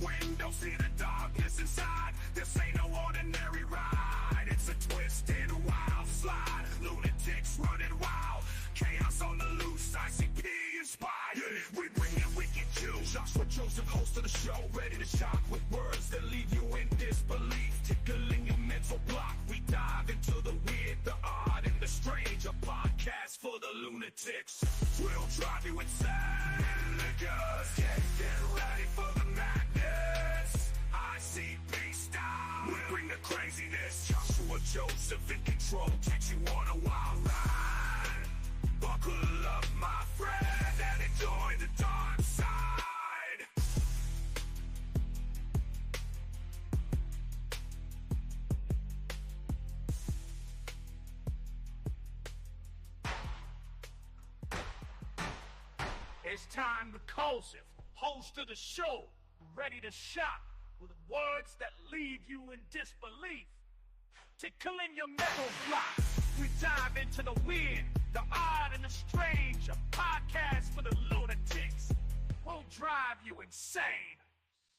window, see the darkness inside. This ain't no ordinary ride. It's a twisted, wild slide. Lunatics running wild. Chaos on the loose, ICP inspired. We bring that wicked juice. Joshua Joseph, host of the show, ready to shock with words that leave you in disbelief, tickling your mental block. We dive into the weird, the odd, and the strange. A podcast for the lunatics. We'll drive you insane. Niggas, get ready for the madness. ICP style. We bring the craziness. Joshua Joseph in control, takes you on a wild ride. Buckle up, my friend, and enjoy the dark side. It's time to Joseph, host of the show, ready to shock with words that leave you in disbelief, tickling your mental block. We dive into the weird, the odd, and the strange. A podcast for the lunatics. We'll drive you insane.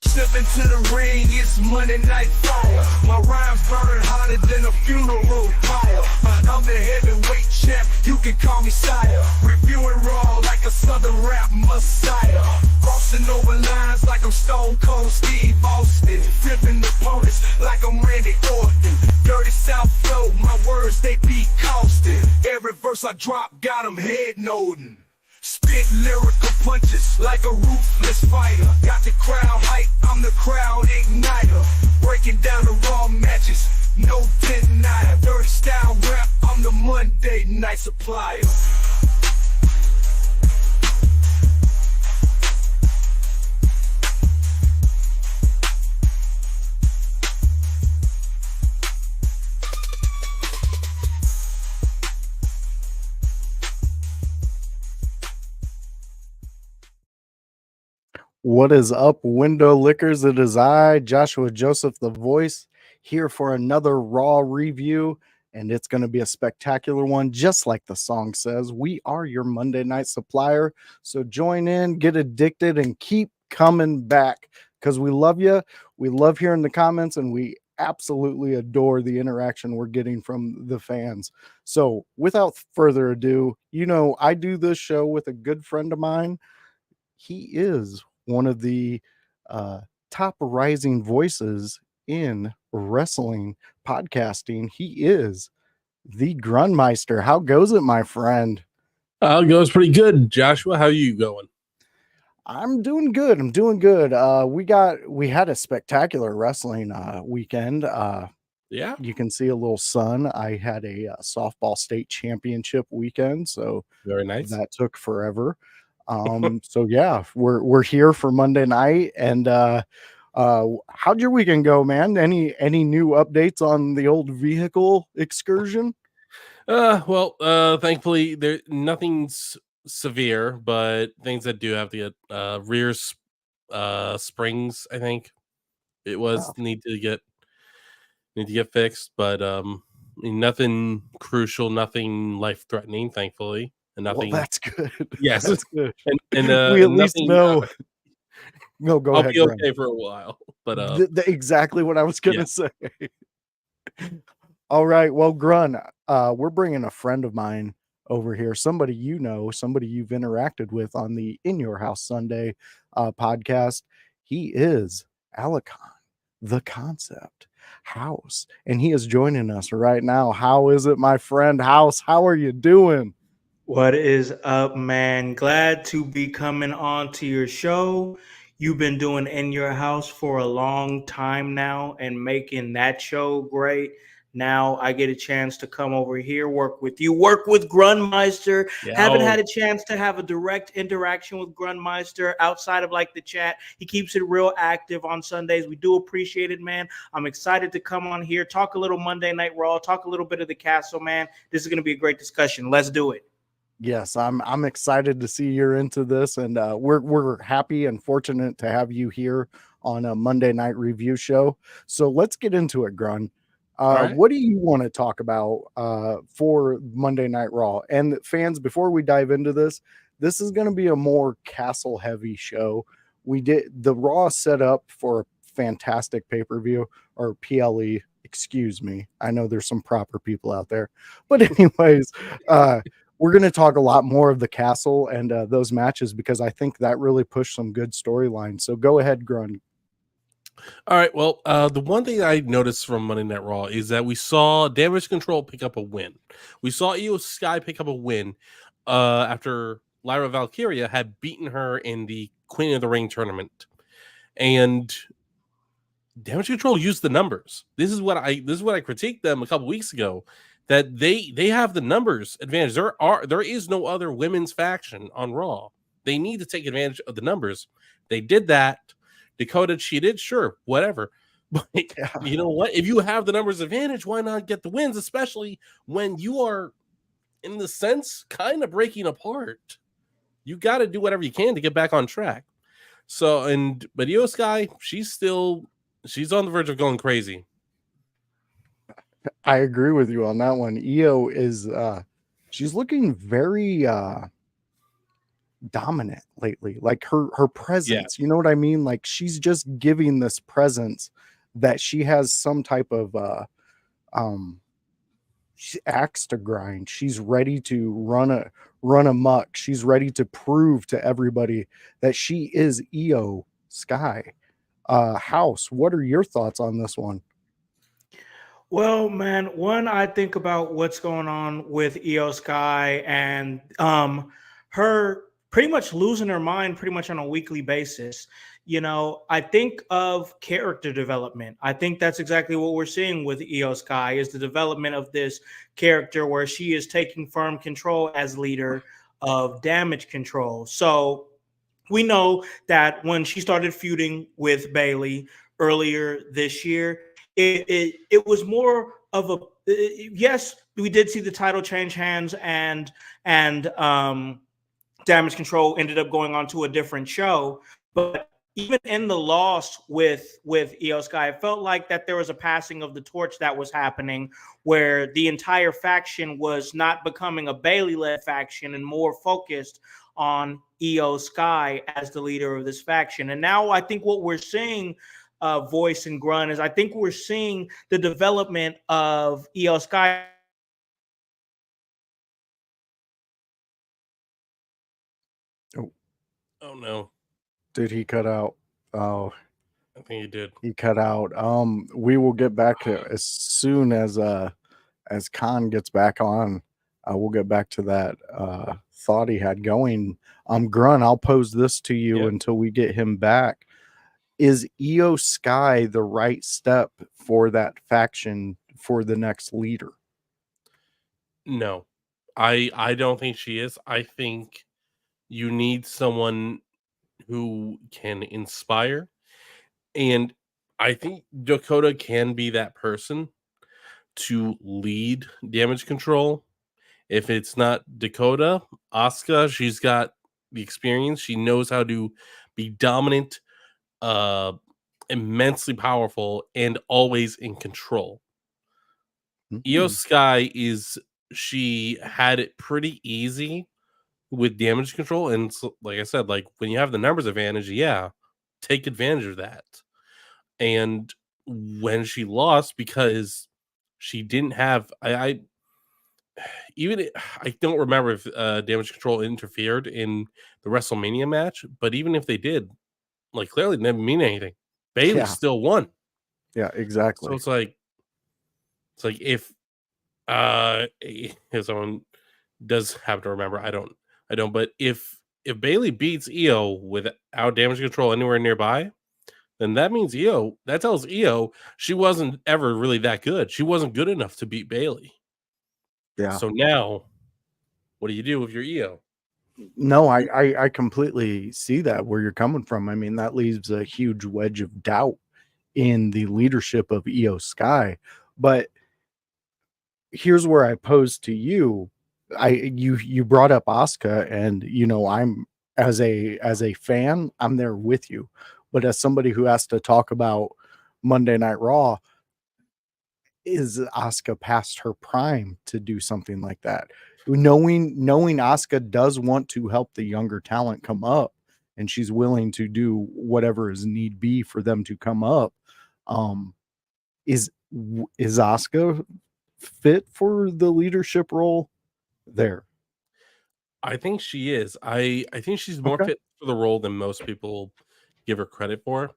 Step into the ring, it's Monday Night Fire. My rhymes burning hotter than a funeral pyre. I'm the heavyweight champ, you can call me sire. Reviewing raw like a southern rap messiah. Crossing over lines like I'm Stone Cold Steve Austin. Flipping opponents like I'm Randy Orton. Dirty South flow, my words they be caustic. Every verse I drop got them head nodding. Spit lyrical punches like a ruthless fighter. Got the crowd hype, I'm the crowd igniter. Breaking down the raw matches, no denier. Dirty style rap, I'm the Monday Night Supplier. What is up, window lickers? It is I, Joshua Joseph, the voice, here for another Raw review, and it's going to be a spectacular one, just like the song says. We are your Monday Night Supplier, so join in, get addicted, and keep coming back, because we love you. We love hearing the comments, and we absolutely adore the interaction we're getting from the fans. So without further ado, you know, I do this show with a good friend of mine. He is one of the top rising voices in wrestling podcasting. He is the Grunmeister. How goes it, my friend? It goes pretty good. Joshua, how you going? I'm doing good. We had a spectacular wrestling weekend. Yeah, you can see a little sun. I had a softball state championship weekend, so very nice. That took forever. So yeah, we're here for Monday night. And how'd your weekend go, man? Any new updates on the old vehicle excursion? Thankfully there nothing's severe, but things that do have to get rear springs, I think it was need to get fixed, but nothing crucial, nothing life threatening, thankfully. And nothing. Well, that's good. Yes, that's good. And we at least know. No, go I'll ahead. I'll be okay for a while, but exactly what I was gonna say. All right, well, Grun, we're bringing a friend of mine over here, somebody you know, somebody you've interacted with on the In Your House Sunday podcast. He is Alakon, the Concept House, and he is joining us right now. How is it, my friend House? How are you doing? What is up, man? Glad to be coming on to your show. You've been doing In Your House for a long time now and making that show great. Now I get a chance to come over here, work with you, work with Grunmeister. Haven't had a chance to have a direct interaction with Grunmeister outside of like the chat. He keeps it real active on Sundays. We do appreciate it, man. I'm excited to come on here, talk a little Monday Night Raw, talk a little bit of the castle, man. This is going to be a great discussion. Let's do it. Yes, I'm excited to see you're into this, and we're happy and fortunate to have you here on a Monday night review show. So let's get into it, Grun. Right. What do you want to talk about for Monday Night Raw? And fans, before we dive into this is going to be a more castle heavy show. we did the Raw set up for a fantastic pay-per-view, or PLE, excuse me. I know there's some proper people out there. But anyways, we're going to talk a lot more of the Castle and those matches, because I think that really pushed some good storylines. So go ahead, Grun. All right. Well, the one thing I noticed from Monday Night Raw is that we saw Damage Control pick up a win. We saw Io Sky pick up a win after Lyra Valkyria had beaten her in the Queen of the Ring tournament, and Damage Control used the numbers. This is what I critiqued them a couple weeks ago, that they have the numbers advantage. There is no other women's faction on Raw. They need to take advantage of the numbers. They did that. Dakota cheated, sure, whatever. But you know what? If you have the numbers advantage, why not get the wins, especially when you are, in the sense, kind of breaking apart. You got to do whatever you can to get back on track. So, but Io Sky, she's on the verge of going crazy. I agree with you on that one. Io is she's looking very dominant lately. Like her presence, you know what I mean? Like she's just giving this presence that she has some type of axe to grind. She's ready to run amok. She's ready to prove to everybody that she is Io Sky. House, what are your thoughts on this one? Well, man, one, I think about what's going on with Io Sky and her pretty much losing her mind pretty much on a weekly basis. You know, I think of character development. I think that's exactly what we're seeing with Io Sky, is the development of this character where she is taking firm control as leader of Damage Control. So we know that when she started feuding with Bayley earlier this year, it was more of a yes, we did see the title change hands, and Damage Control ended up going on to a different show. But even in the loss with Io Sky, I felt like that there was a passing of the torch that was happening, where the entire faction was not becoming a Bayley-led faction and more focused on Io Sky as the leader of this faction. And now I think what we're seeing, Voice and Grun, is I think we're seeing the development of Io Sky. Oh no. Did he cut out? Oh, I think he did. He cut out. We will get back to as soon as Khan gets back on. We'll get back to that thought he had going. Grun, I'll pose this to you until we get him back. Is Io Sky the right step for that faction for the next leader? No, I don't think she is. I think you need someone who can inspire, and I think Dakota can be that person to lead Damage Control. If it's not Dakota, Asuka, she's got the experience. She knows how to be dominant, immensely powerful, and always in control. Io Sky she had it pretty easy with Damage Control, and so, like I said, like when you have the numbers advantage, take advantage of that. And when she lost, because she didn't have, I don't remember if Damage Control interfered in the WrestleMania match, but even if they did, like clearly it didn't mean anything. Bayley still won. Yeah, exactly. So it's like if someone does have to remember, I don't, but if Bayley beats Io without Damage Control anywhere nearby, then that means that tells Io she wasn't ever really that good. She wasn't good enough to beat Bayley. Yeah. So now, what do you do with your Io? No, I completely see that where you're coming from. I mean, that leaves a huge wedge of doubt in the leadership of Io Sky. But here's where I pose to you. You brought up Asuka, and I'm as a fan, I'm there with you. But as somebody who has to talk about Monday Night Raw, is Asuka past her prime to do something like that? Knowing Asuka does want to help the younger talent come up and she's willing to do whatever is need be for them to come up. Um, is Asuka fit for the leadership role there? I think she is. I think she's more Okay. fit for the role than most people give her credit for.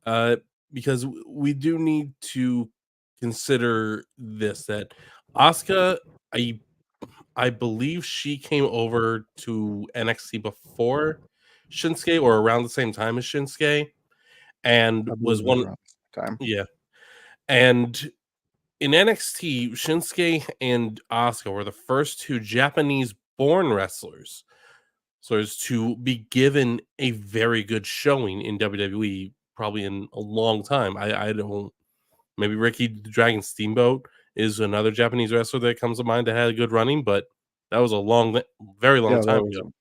Uh, because we do need to consider this, that Asuka, I believe she came over to NXT before Shinsuke or around the same time as Shinsuke, and I believe was it was one. around the same time. Yeah, and in NXT, Shinsuke and Asuka were the first two Japanese-born wrestlers, so as to be given a very good showing in WWE, probably in a long time. I don't. Maybe Ricky the Dragon Steamboat is another Japanese wrestler that comes to mind that had a good running, but that was a very long Yeah, that time was ago.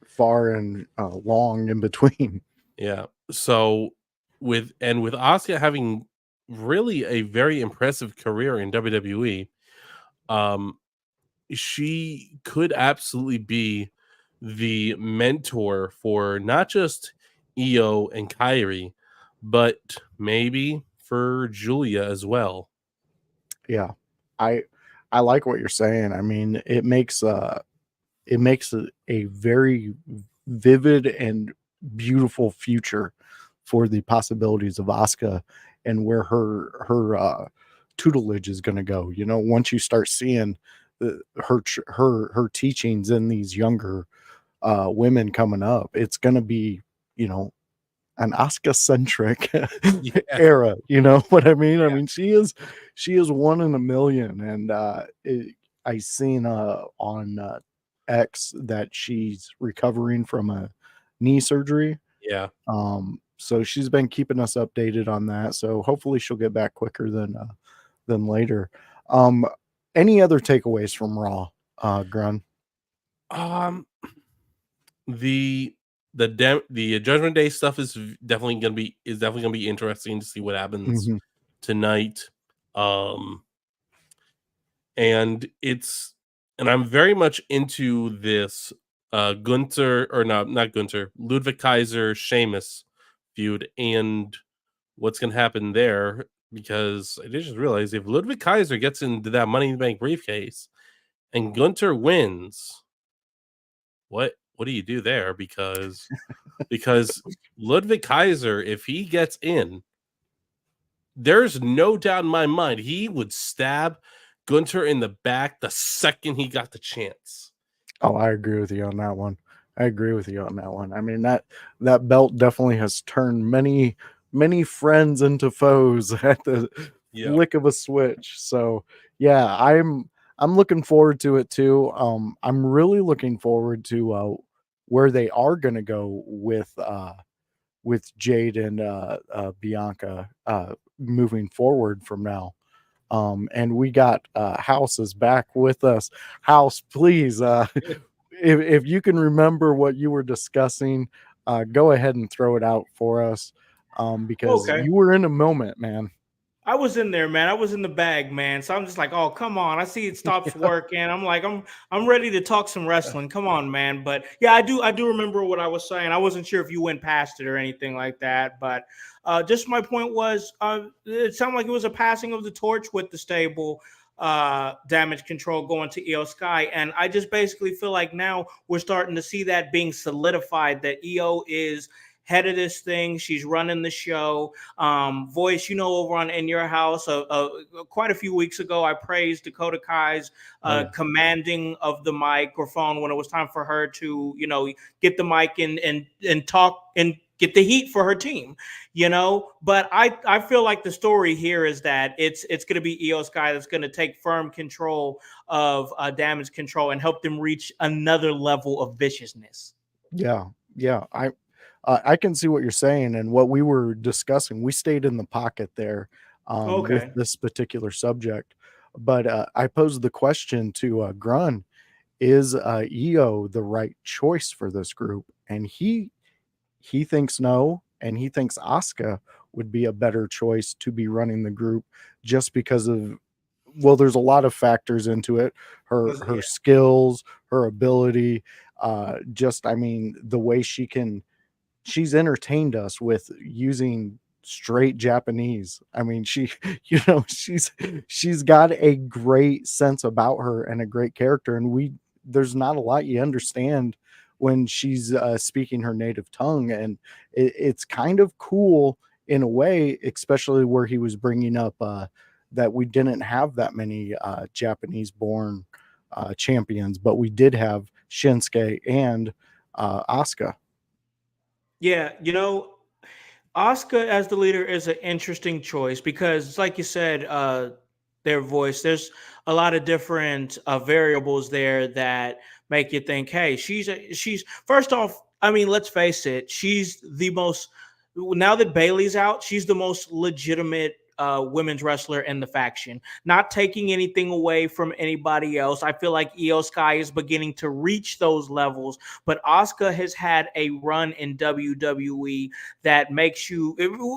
far and long in between. Yeah. So with Asuka having really a very impressive career in WWE, um, she could absolutely be the mentor for not just Io and Kyrie, but maybe for Julia as well. Yeah, I I like what you're saying. I mean, it makes a very vivid and beautiful future for the possibilities of Asuka and where her tutelage is going to go. You know, once you start seeing her teachings in these younger women coming up, it's going to be, you know, an Asuka centric Yeah. era. You know what I mean? I Yeah. mean, she is one in a million, and I seen on X that she's recovering from a knee surgery. Yeah. So she's been keeping us updated on that. So hopefully she'll get back quicker than later. Um, any other takeaways from Raw, Grun? Um, the the Judgment Day stuff is definitely gonna be interesting to see what happens Mhm. tonight. Um, and it's and I'm very much into this Gunter, or not Gunter, Ludwig Kaiser Sheamus feud and what's gonna happen there, because I did just realize if Ludwig Kaiser gets into that Money in the Bank briefcase and Gunter wins, what do you do there? Because Ludwig Kaiser, if he gets in, there's no doubt in my mind he would stab Gunter in the back the second he got the chance. Oh, I agree with you on that one. I agree with you on that one. I mean, that belt definitely has turned many friends into foes at the Yeah. flick of a switch. So yeah, I'm looking forward to it too. I'm really looking forward to where they are gonna go with Jade and Bianca moving forward from now. And we got House is back with us. House, please, if you can remember what you were discussing, go ahead and throw it out for us, because Okay. you were in a moment, man. I was in there, man. I was in the bag, man. So I'm just like, oh, come on. I see it stops working. I'm like, I'm ready to talk some wrestling. Come on, man. But yeah, I do remember what I was saying. I wasn't sure if you went past it or anything like that. But just my point was, it sounded like it was a passing of the torch with the stable damage control going to EO Sky. And I just basically feel like now we're starting to see that being solidified, that EO is head of this thing. She's running the show. Voice, over on In Your House, quite a few weeks ago, I praised Dakota Kai's Oh, yeah. commanding of the microphone when it was time for her to, get the mic and talk and get the heat for her team, But I feel like the story here is that it's going to be Io Sky that's going to take firm control of damage control and help them reach another level of viciousness. Yeah, yeah. I can see what you're saying and what we were discussing. We stayed in the pocket there with Okay. this particular subject, but I posed the question to Grun: is EO the right choice for this group? And he thinks no, and he thinks Asuka would be a better choice to be running the group just because of, well, there's a lot of factors into it. Her Yeah. skills, her ability, just I mean, the way she can she's entertained us with using straight Japanese. I mean, she, she's got a great sense about her and a great character, and there's not a lot you understand when she's speaking her native tongue, and it's kind of cool in a way, especially where he was bringing up that we didn't have that many Japanese born champions, but we did have Shinsuke and Asuka. Yeah, Asuka as the leader is an interesting choice because, like you said, their voice. There's a lot of different variables there that make you think, hey, she's first off. I mean, let's face it, she's the most now that Bailey's out, she's the most legitimate women's wrestler in the faction. Not taking anything away from anybody else. I feel like Io Sky is beginning to reach those levels, but Asuka has had a run in WWE that makes you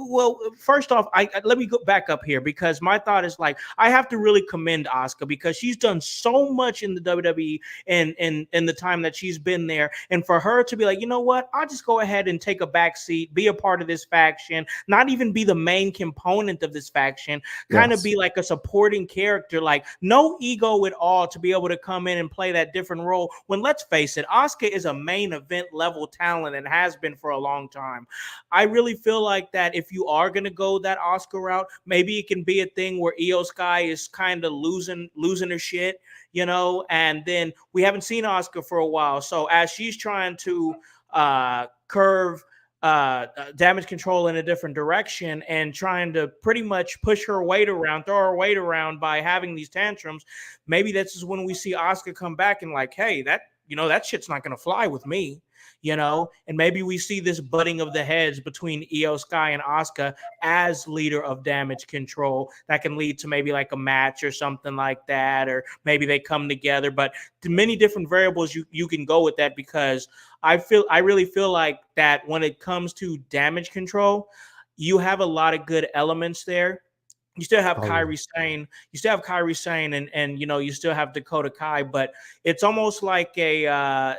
well. First off, let me go back up here because my thought is like I have to really commend Asuka because she's done so much in the WWE and in the time that she's been there, and for her to be like, you know what, I'll just go ahead and take a back seat, be a part of this faction, not even be the main component of this faction, kind of be like a supporting character, like no ego at all, to be able to come in and play that different role. When let's face it, Asuka is a main event level talent and has been for a long time. I really feel like that if you are going to go that Asuka route, maybe it can be a thing where Io Sky is kind of losing her shit, and then we haven't seen Asuka for a while. So as she's trying to curve damage control in a different direction and trying to pretty much push her weight around, throw her weight around by having these tantrums, maybe this is when we see Asuka come back and like, hey, that shit's not going to fly with me. And maybe we see this butting of the heads between Io Sky and Asuka as leader of Damage Control that can lead to maybe like a match or something like that, or maybe they come together. But many different variables you can go with that, because I really feel like that when it comes to Damage Control, you have a lot of good elements there. You still have Kairi Sane. You still have Kairi Sane, and you still have Dakota Kai. But it's almost like a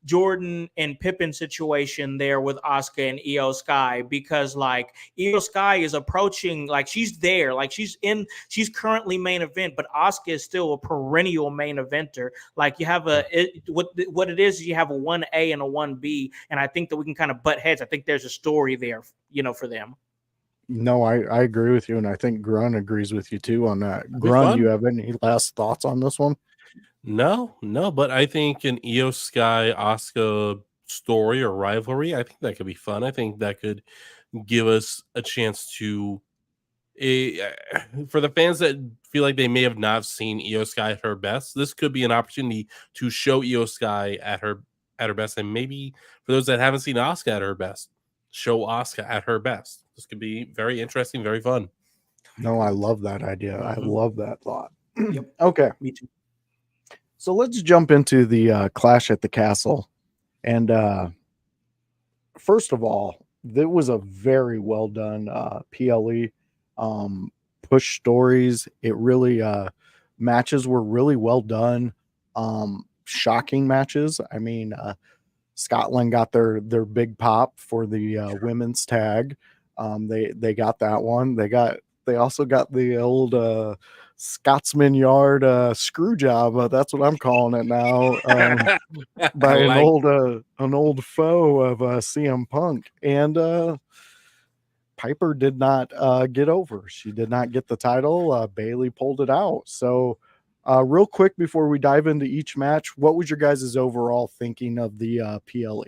Jordan and Pippen situation there with Asuka and Io Sky, because like Io Sky is approaching, like she's there, like she's currently main event, but Asuka is still a perennial main eventer. Like you have what it is you have a 1A and a 1B, and I think that we can kind of butt heads. I think there's a story there, for them. No, I agree with you, and I think Grun agrees with you too on that. Grun, you have any last thoughts on this one? No, but I think an Io Sky Asuka story or rivalry, I think that could be fun. I think that could give us a chance to, for the fans that feel like they may have not seen Io Sky at her best, this could be an opportunity to show Io Sky at her best, and maybe for those that haven't seen Asuka at her best, show Asuka at her best. This could be very interesting, very fun. No, I love that idea. I love that thought. Yep. Okay. Me too. So let's jump into the Clash at the Castle. And first of all, it was a very well done PLE. Push stories. It really matches were really well done. Shocking matches. I mean, Scotland got their big pop for the women's tag. They got that one. They also got the old Scotsman Yard screw job. That's what I'm calling it now. By an old foe of CM Punk, and Piper did not get over. She did not get the title. Bailey pulled it out. So, real quick before we dive into each match, what was your guys' overall thinking of the PLE?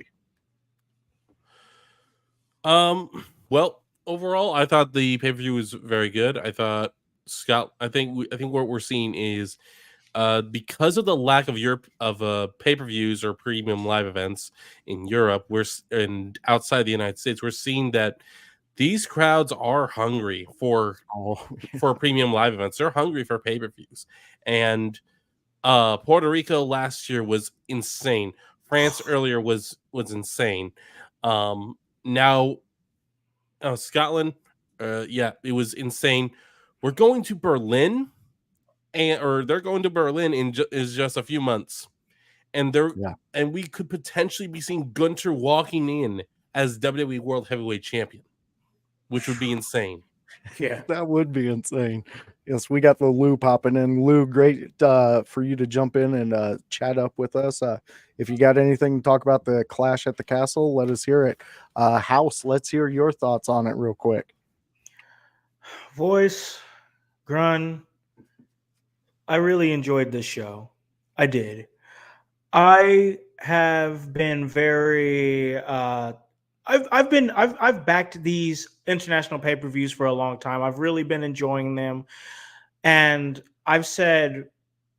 Well, overall, I thought the pay-per-view was very good. I thought I think what we're seeing is because of the lack of pay-per-views or premium live events in Europe, and outside the United States, we're seeing that these crowds are hungry for premium live events. They're hungry for pay-per-views. And Puerto Rico last year was insane. France earlier was insane. Now Scotland, it was insane. We're going to Berlin, or they're going to Berlin in just a few months, and we could potentially be seeing Gunter walking in as WWE World Heavyweight Champion, which would be insane. Yeah. That would be insane. Yes, we got the Lou popping in. Lou, great for you to jump in and chat up with us. If you got anything to talk about the Clash at the Castle, let us hear it. House, let's hear your thoughts on it real quick. Voice, GRUN, I really enjoyed this show. I did. I have been very I've backed these international pay-per-views for a long time. I've really been enjoying them. And I've said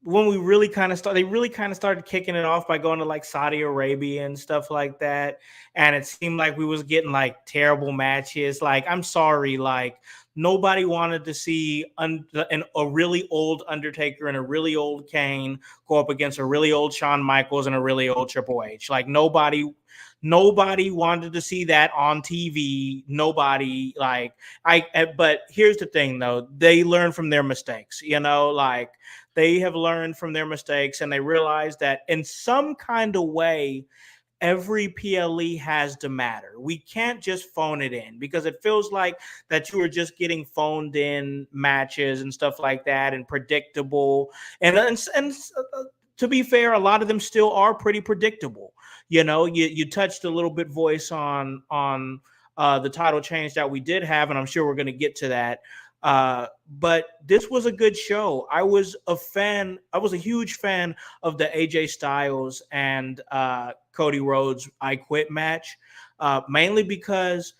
when we really kind of they really kind of started kicking it off by going to like Saudi Arabia and stuff like that. And it seemed like we was getting like terrible matches. Like, I'm sorry, like nobody wanted to see a really old Undertaker and a really old Kane go up against a really old Shawn Michaels and a really old Triple H. Like nobody wanted to see that on TV. Nobody but here's the thing though, they learn from their mistakes, like they have learned from their mistakes and they realize that in some kind of way, every PLE has to matter. We can't just phone it in because it feels like that you are just getting phoned in matches and stuff like that and predictable. And to be fair, a lot of them still are pretty predictable. You touched a little bit, Voice, on the title change that we did have, and I'm sure we're going to get to that. But this was a good show. I was a huge fan of the AJ Styles and Cody Rhodes I Quit match, mainly because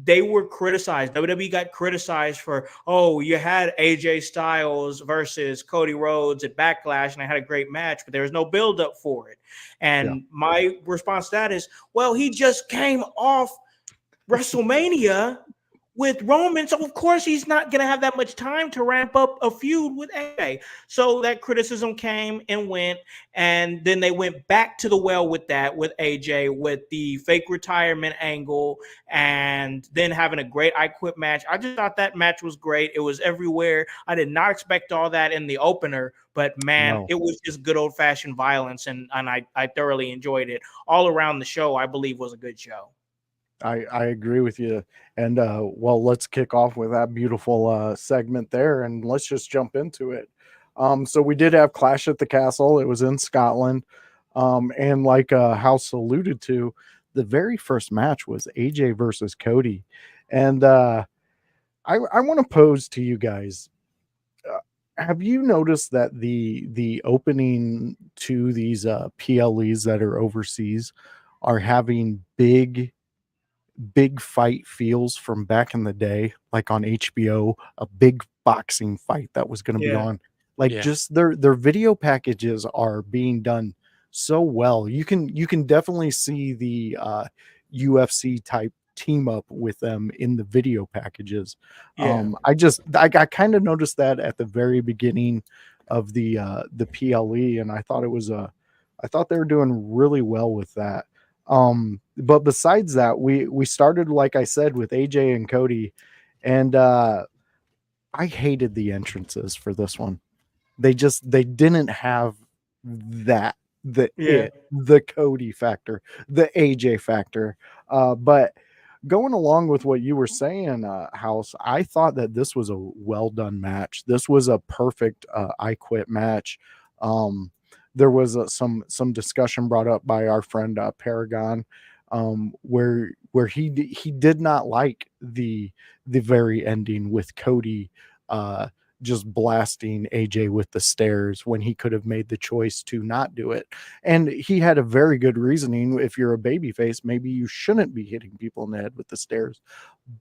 they were criticized. WWE got criticized for, you had AJ Styles versus Cody Rhodes at Backlash, and I had a great match, but there was no build-up for it. And my response to that is, well, he just came off WrestleMania with Roman, so of course he's not going to have that much time to ramp up a feud with AJ. So that criticism came and went, and then they went back to the well with that, with AJ, with the fake retirement angle, and then having a great I Quit match. I just thought that match was great. It was everywhere. I did not expect all that in the opener, but man, It was just good old-fashioned violence, and I thoroughly enjoyed it. All around the show, I believe, was a good show. I agree with you. And let's kick off with that beautiful segment there, and let's just jump into it. So we did have Clash at the Castle. It was in Scotland. And like House alluded to, the very first match was AJ versus Cody. And I want to pose to you guys, have you noticed that the opening to these PLEs that are overseas are having big fight feels from back in the day, like on HBO, a big boxing fight that was going to be on. Just their video packages are being done so well. You can definitely see the UFC type team up with them in the video packages. I kind of noticed that at the very beginning of the PLE, and I thought they were doing really well with that. But besides that, we started, like I said, with AJ and Cody, and I hated the entrances for this one. They didn't have that, the Cody factor, the AJ factor. But going along with what you were saying, House, I thought that this was a well done match. This was a perfect I Quit match. There was some discussion brought up by our friend Paragon, where he did not like the very ending with Cody just blasting AJ with the stairs when he could have made the choice to not do it. And he had a very good reasoning. If you're a babyface, maybe you shouldn't be hitting people in the head with the stairs.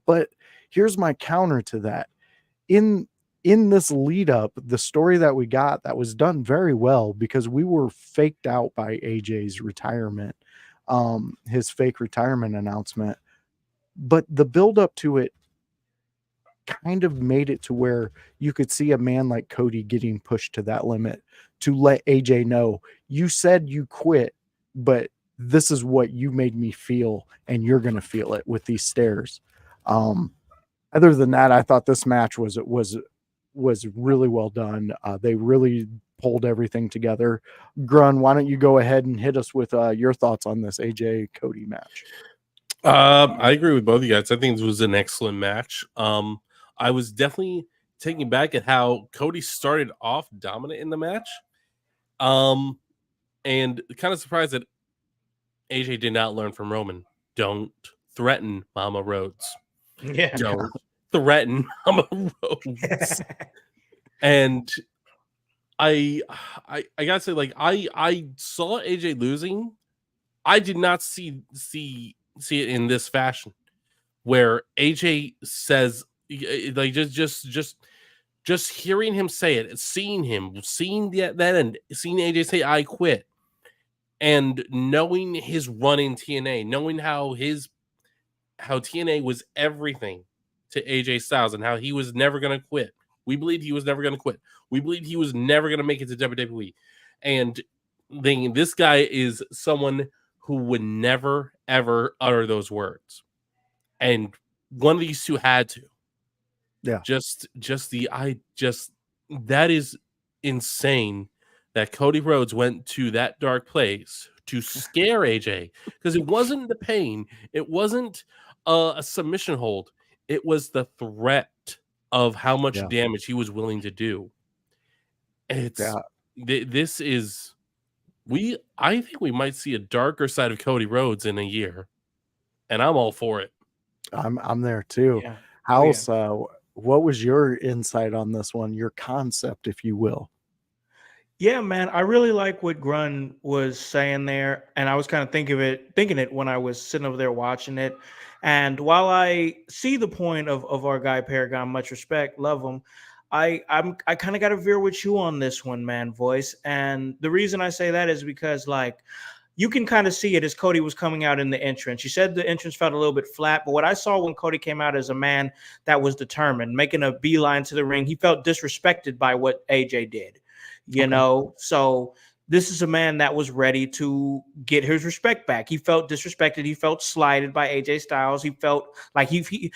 But here's my counter to that. In this lead up, the story that we got that was done very well, because we were faked out by AJ's retirement, his fake retirement announcement. But the build up to it kind of made it to where you could see a man like Cody getting pushed to that limit to let AJ know, you said you quit, but this is what you made me feel, and you're going to feel it with these stairs. Other than that, I thought this match was really well done. They really pulled everything together. Grun, why don't you go ahead and hit us with your thoughts on this AJ Cody match? I agree with both of you guys. I think it was an excellent match. I was definitely taken back at how Cody started off dominant in the match. And kind of surprised that AJ did not learn from Roman. Don't threaten Mama Rhodes. Yeah. Don't threaten Mama Rhodes. And I gotta say, like, I saw AJ losing. I did not see it in this fashion, where AJ says, like, just hearing him say it, seeing that end, seeing AJ say "I quit," and knowing his run in TNA, knowing how TNA was everything to AJ Styles and how he was never going to quit. We believed he was never going to quit. We believed he was never going to make it to WWE. And thinking this guy is someone who would never, ever utter those words. And one of these two had to. Yeah. That is insane that Cody Rhodes went to that dark place to scare AJ, because it wasn't the pain. It wasn't a submission hold. It was the threat of how much damage he was willing to do. It's this is I think we might see a darker side of Cody Rhodes in a year, and I'm all for it. I'm there too. Yeah. House, what was your insight on this one? Your concept, if you will. Yeah, man, I really like what Grun was saying there, and I was kind of thinking it when I was sitting over there watching it. And while I see the point of our guy Paragon, much respect, love him, I kind of got to veer with you on this one, man, voice. And the reason I say that is because, like, you can kind of see it as Cody was coming out in the entrance. You said the entrance felt a little bit flat, but what I saw when Cody came out as a man that was determined, making a beeline to the ring, he felt disrespected by what AJ did. You know, so this is a man that was ready to get his respect back. He felt disrespected. He felt slighted by AJ Styles. He felt like he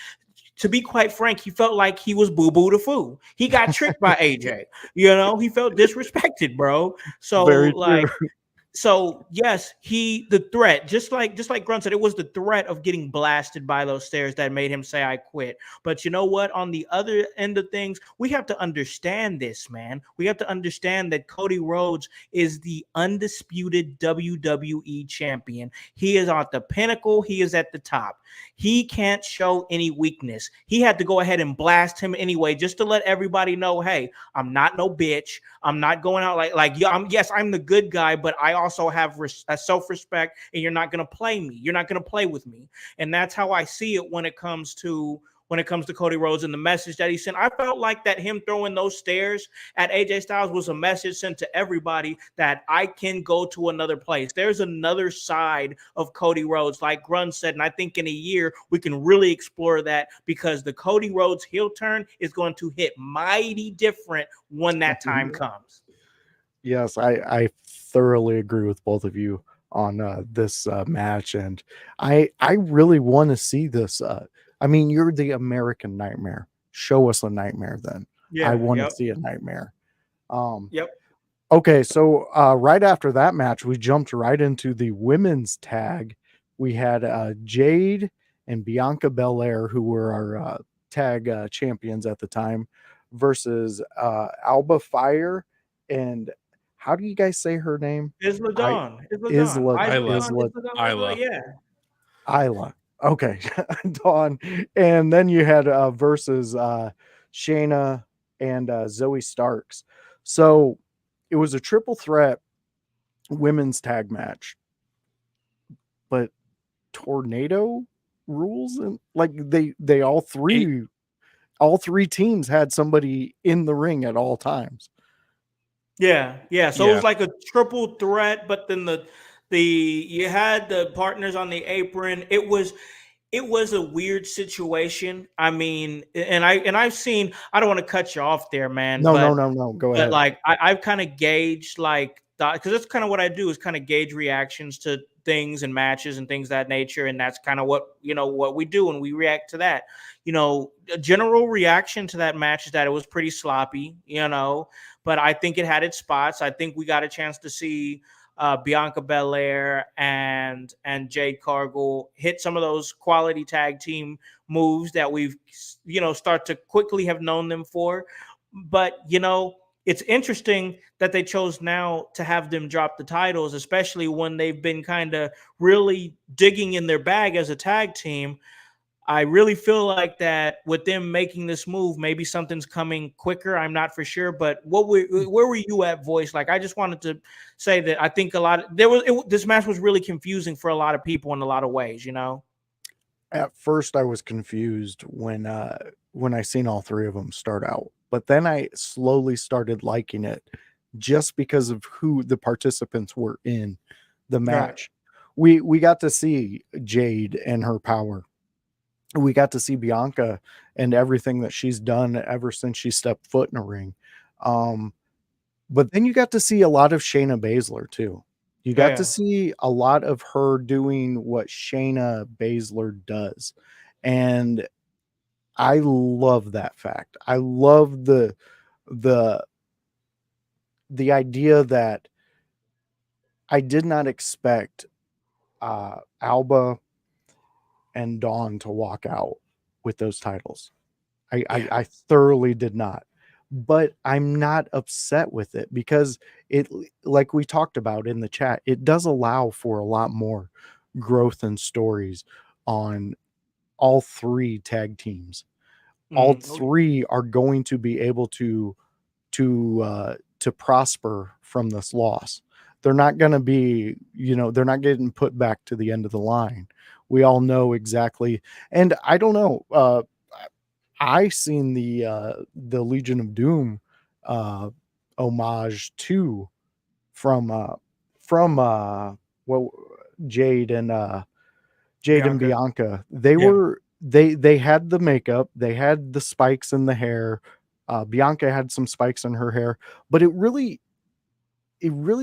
to be quite frank, he felt like he was boo-boo the fool. He got tricked by AJ. You know, he felt disrespected, bro. So Very like, true. so yes, the threat, just like Grunt said, it was the threat of getting blasted by those stairs that made him say I quit. But you know what? On the other end of things, we have to understand this, man. We have to understand that Cody Rhodes is the undisputed WWE champion. He is at the pinnacle. He is at the top. He can't show any weakness. He had to go ahead and blast him anyway, just to let everybody know, hey, I'm not no bitch. I'm not going out like I'm the good guy, but I also have self-respect, and you're not going to play me. You're not going to play with me. And that's how I see it when it comes to Cody Rhodes and the message that he sent. I felt like that him throwing those stairs at AJ Styles was a message sent to everybody that I can go to another place. There's another side of Cody Rhodes, like Grun said, and I think in a year we can really explore that, because the Cody Rhodes heel turn is going to hit mighty different when that time comes. Yes, I thoroughly agree with both of you on this match, and I really want to see this. I mean, you're the American Nightmare. Show us a nightmare, then. Yeah, I want to see a nightmare. Yep. Okay, so right after that match, we jumped right into the women's tag. We had Jade and Bianca Belair, who were our tag champions at the time, versus Alba Fire and how do you guys say her name? Isla Dawn. Isla. Yeah. Isla. Okay. Dawn. And then you had versus Shayna and Zoe Starks. So it was a triple threat women's tag match. But tornado rules, and like they all three teams had somebody in the ring at all times. Yeah. So it was like a triple threat, but then you had the partners on the apron. It was a weird situation. I mean, and I've seen. I don't want to cut you off there, man. No. Go ahead. But like I've kind of gauged, like, because that's kind of what I do, is kind of gauge reactions to things and matches and things of that nature, and that's kind of what what we do, and we react to that. A general reaction to that match is that it was pretty sloppy, but I think it had its spots. I think we got a chance to see Bianca Belair and Jade Cargill hit some of those quality tag team moves that we've start to quickly have known them for. But it's interesting that they chose now to have them drop the titles, especially when they've been kind of really digging in their bag as a tag team. I really feel like that with them making this move, maybe something's coming quicker. I'm not for sure, but where were you at, Voice? Like, I just wanted to say that I think this match was really confusing for a lot of people in a lot of ways. At first, I was confused when I seen all three of them start out, but then I slowly started liking it just because of who the participants were in the match. Right. We got to see Jade and her power. We got to see Bianca and everything that she's done ever since she stepped foot in a ring. But then you got to see a lot of Shayna Baszler too. You got to see a lot of her doing what Shayna Baszler does. And I love that fact. I love the idea that I did not expect Alba and Dawn to walk out with those titles. I thoroughly did not. But I'm not upset with it because it, like we talked about in the chat, it does allow for a lot more growth and stories on all three tag teams. All three are going to be able to prosper from this loss. They're not going to be, they're not getting put back to the end of the line. We all know exactly. And I don't know, I seen the Legion of Doom homage too from Jade and Bianca. They had the makeup, they had the spikes in the hair. Bianca had some spikes in her hair, but it really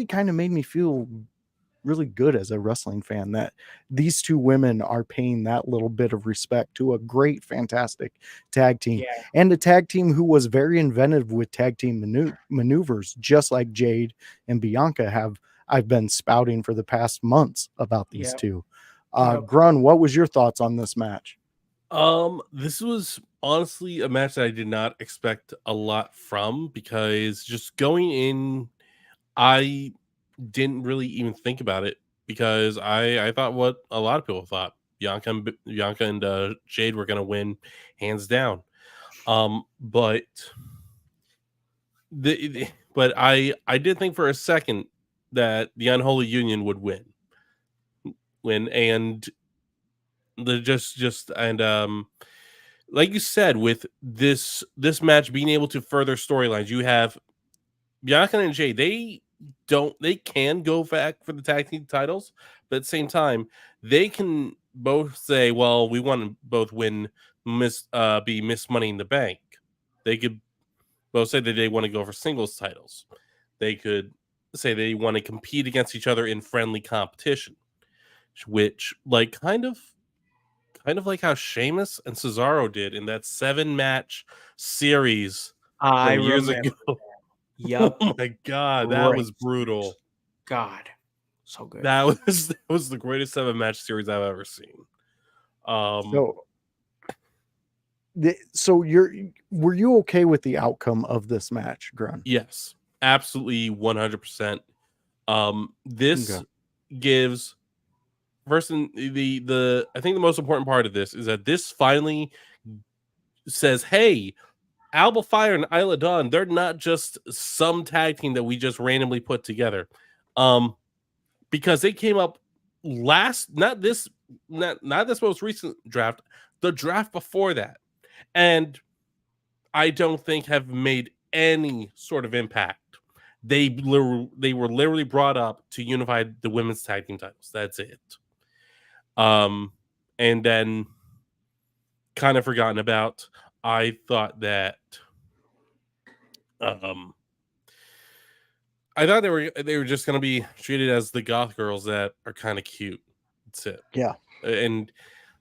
kind of made me feel really good as a wrestling fan that these two women are paying that little bit of respect to a great, fantastic tag team, and a tag team who was very inventive with tag team maneuvers, just like Jade and Bianca have. I've been spouting for the past months about these two. Grun, what was your thoughts on this match? This was honestly a match that I did not expect a lot from, because just going in, I didn't really even think about it, because I thought what a lot of people thought. Bianca and Jade were going to win hands down. But I did think for a second that the Unholy Union would win, and like you said, with this match being able to further storylines, you have Bianca and Jade. They can go back for the tag team titles, but at the same time, they can both say, well, we want to both win be Miss Money in the Bank. They could both say that they want to go for singles titles. They could say they want to compete against each other in friendly competition, which kind of like how Sheamus and Cesaro did in that 7-match series from years ago. Yep. Oh my God, that was brutal. God, so good. That was the greatest 7-match series I've ever seen. So were you okay with the outcome of this match, Grun? Yes, absolutely, 100%. This gives first, the I think the most important part of this is that this finally says, hey, Alba Fire and Isla Dawn, they're not just some tag team that we just randomly put together. Because they came up last, not this most recent draft, the draft before that. And I don't think have made any sort of impact. They were literally brought up to unify the women's tag team titles. That's it. And then kind of forgotten about. I thought that I thought they were just gonna be treated as the goth girls that are kind of cute. That's it. Yeah.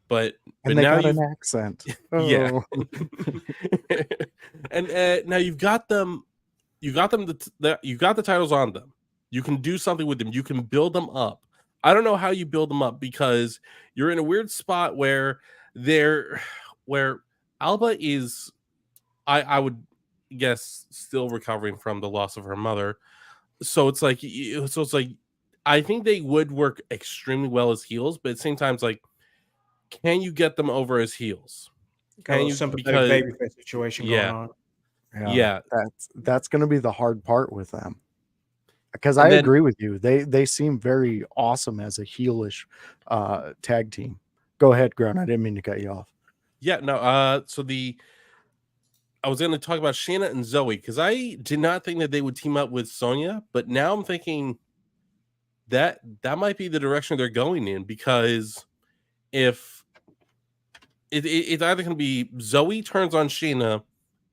But And they now got an you've accent. yeah, Oh, and now you've got them. You got them. You got the titles on them. You can do something with them. You can build them up. I don't know how you build them up because you're in a weird spot where where Alba is. I would guess still recovering from the loss of her mother. So it's like I think they would work extremely well as heels, but at the same time, it's like, can you get them over as heels? Got a Can little you? sympathetic Because babyface situation going on. yeah. that's going to be the hard part with them. Because I And then agree with you. They seem very awesome as a heelish tag team. Go ahead, Grun. I didn't mean to cut you off. yeah, no. I was going to talk about Shayna and Zoe because I did not think that they would team up with Sonya, but now I'm thinking that might be the direction they're going in because if it's either going to be Zoe turns on Shayna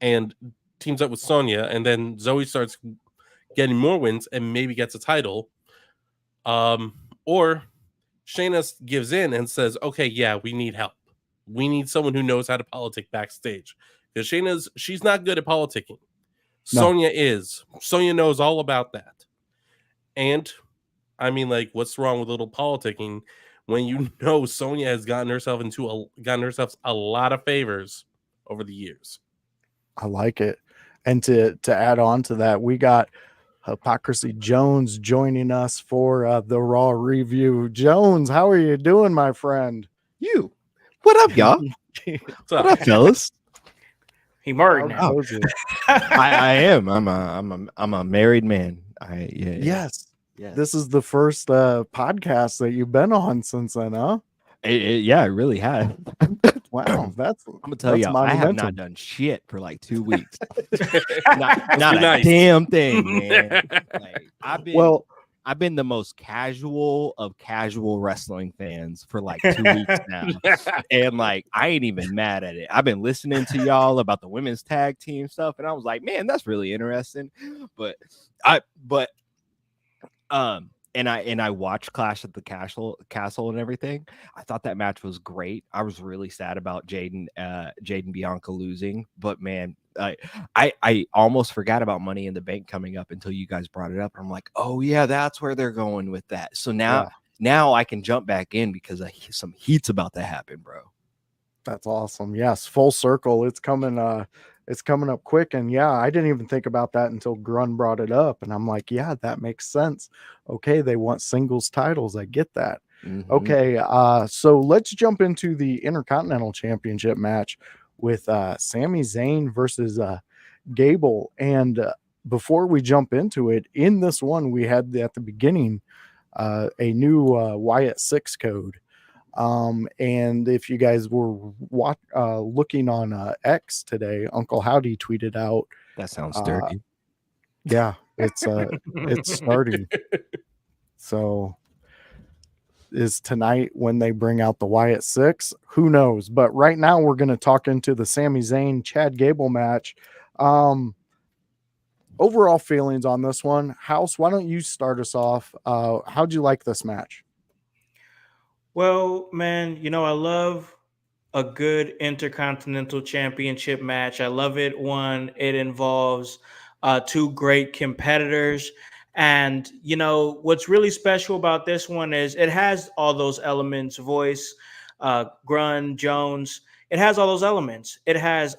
and teams up with Sonya, and then Zoe starts getting more wins and maybe gets a title, or Shayna gives in and says, "Okay, yeah, we need help. We need someone who knows how to politic backstage because she's not good at politicking. No. Sonya is. Sonya knows all about that. And I mean, like, what's wrong with a little politicking when you know Sonya has gotten herself a lot of favors over the years? I like it. And to add on to that, we got Hypocrisy Jones joining us for the Raw review. Jones, how are you doing, my friend? You. What up, y'all? What up, fellas? He married How now. goes it? I am. I'm a married man. Yes. Yes. This is the first podcast that you've been on since then, huh? Yeah, it really has. Wow, that's I'm gonna tell you, I have monumental. not done shit for like 2 weeks. not a nice. damn thing, man. Like, I've been the most casual of casual wrestling fans for like 2 weeks now. And like, I ain't even mad at it. I've been listening to y'all about the women's tag team stuff, and I was like, man, that's really interesting. But and I watched Clash at the Castle and everything. I thought that match was great. I was really sad about Jade and Bianca losing, but man, I almost forgot about Money in the Bank coming up until you guys brought it up. I'm like, oh yeah, that's where they're going with that. So now I can jump back in because some heat's about to happen, bro. That's awesome. Yes, full circle. It's coming up quick. And yeah, I didn't even think about that until Grun brought it up. And I'm like, yeah, that makes sense. Okay, they want singles titles. I get that. Mhm. Okay, so let's jump into the Intercontinental Championship match with Sami Zayn versus Gable. And before we jump into it, in this one, we had at the beginning a new Wyatt 6 code. And if you guys were looking on X today, Uncle Howdy tweeted out. That sounds dirty. Yeah, it's starting. So is tonight when they bring out the Wyatt 6? Who knows? But right now we're going to talk into the Sami Zayn Chad Gable match. Overall feelings on this one. House, why don't you start us off? How'd you like this match? Well, man, I love a good Intercontinental Championship match. I love it when it involves two great competitors. And, what's really special about this one is it has all those elements, voice, Grun, Jones. It has all those elements. It has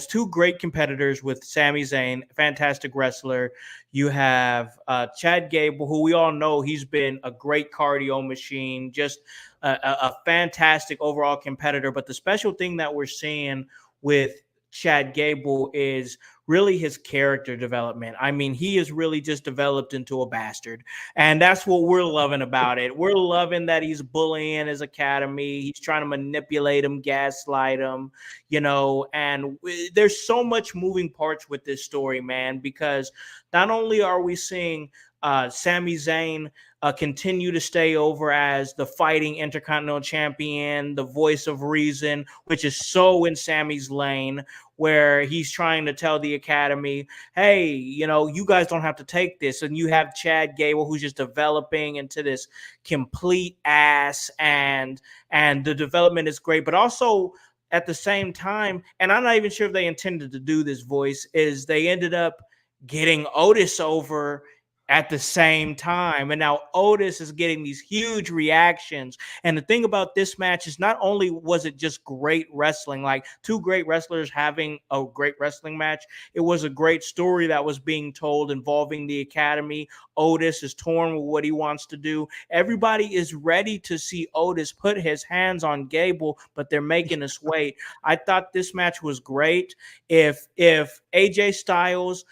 two great competitors with Sami Zayn, fantastic wrestler. You have Chad Gable, who we all know he's been a great cardio machine, just a fantastic overall competitor. But the special thing that we're seeing with Chad Gable is really his character development. I mean, he has really just developed into a bastard. And that's what we're loving about it. We're loving that he's bullying his academy. He's trying to manipulate him, gaslight him, and there's so much moving parts with this story, man, because not only are we seeing Sami Zayn continue to stay over as the fighting Intercontinental Champion, the voice of reason, which is so in Sami's lane, where he's trying to tell the Academy, hey, you know, you guys don't have to take this. And you have Chad Gable, who's just developing into this complete ass, and the development is great, but also at the same time, and I'm not even sure if they intended to do this voice, is they ended up getting Otis over at the same time. And now Otis is getting these huge reactions. And the thing about this match is not only was it just great wrestling, like two great wrestlers having a great wrestling match, it was a great story that was being told involving the Academy. Otis is torn with what he wants to do. Everybody is ready to see Otis put his hands on Gable, but they're making us wait. I thought this match was great. If AJ Styles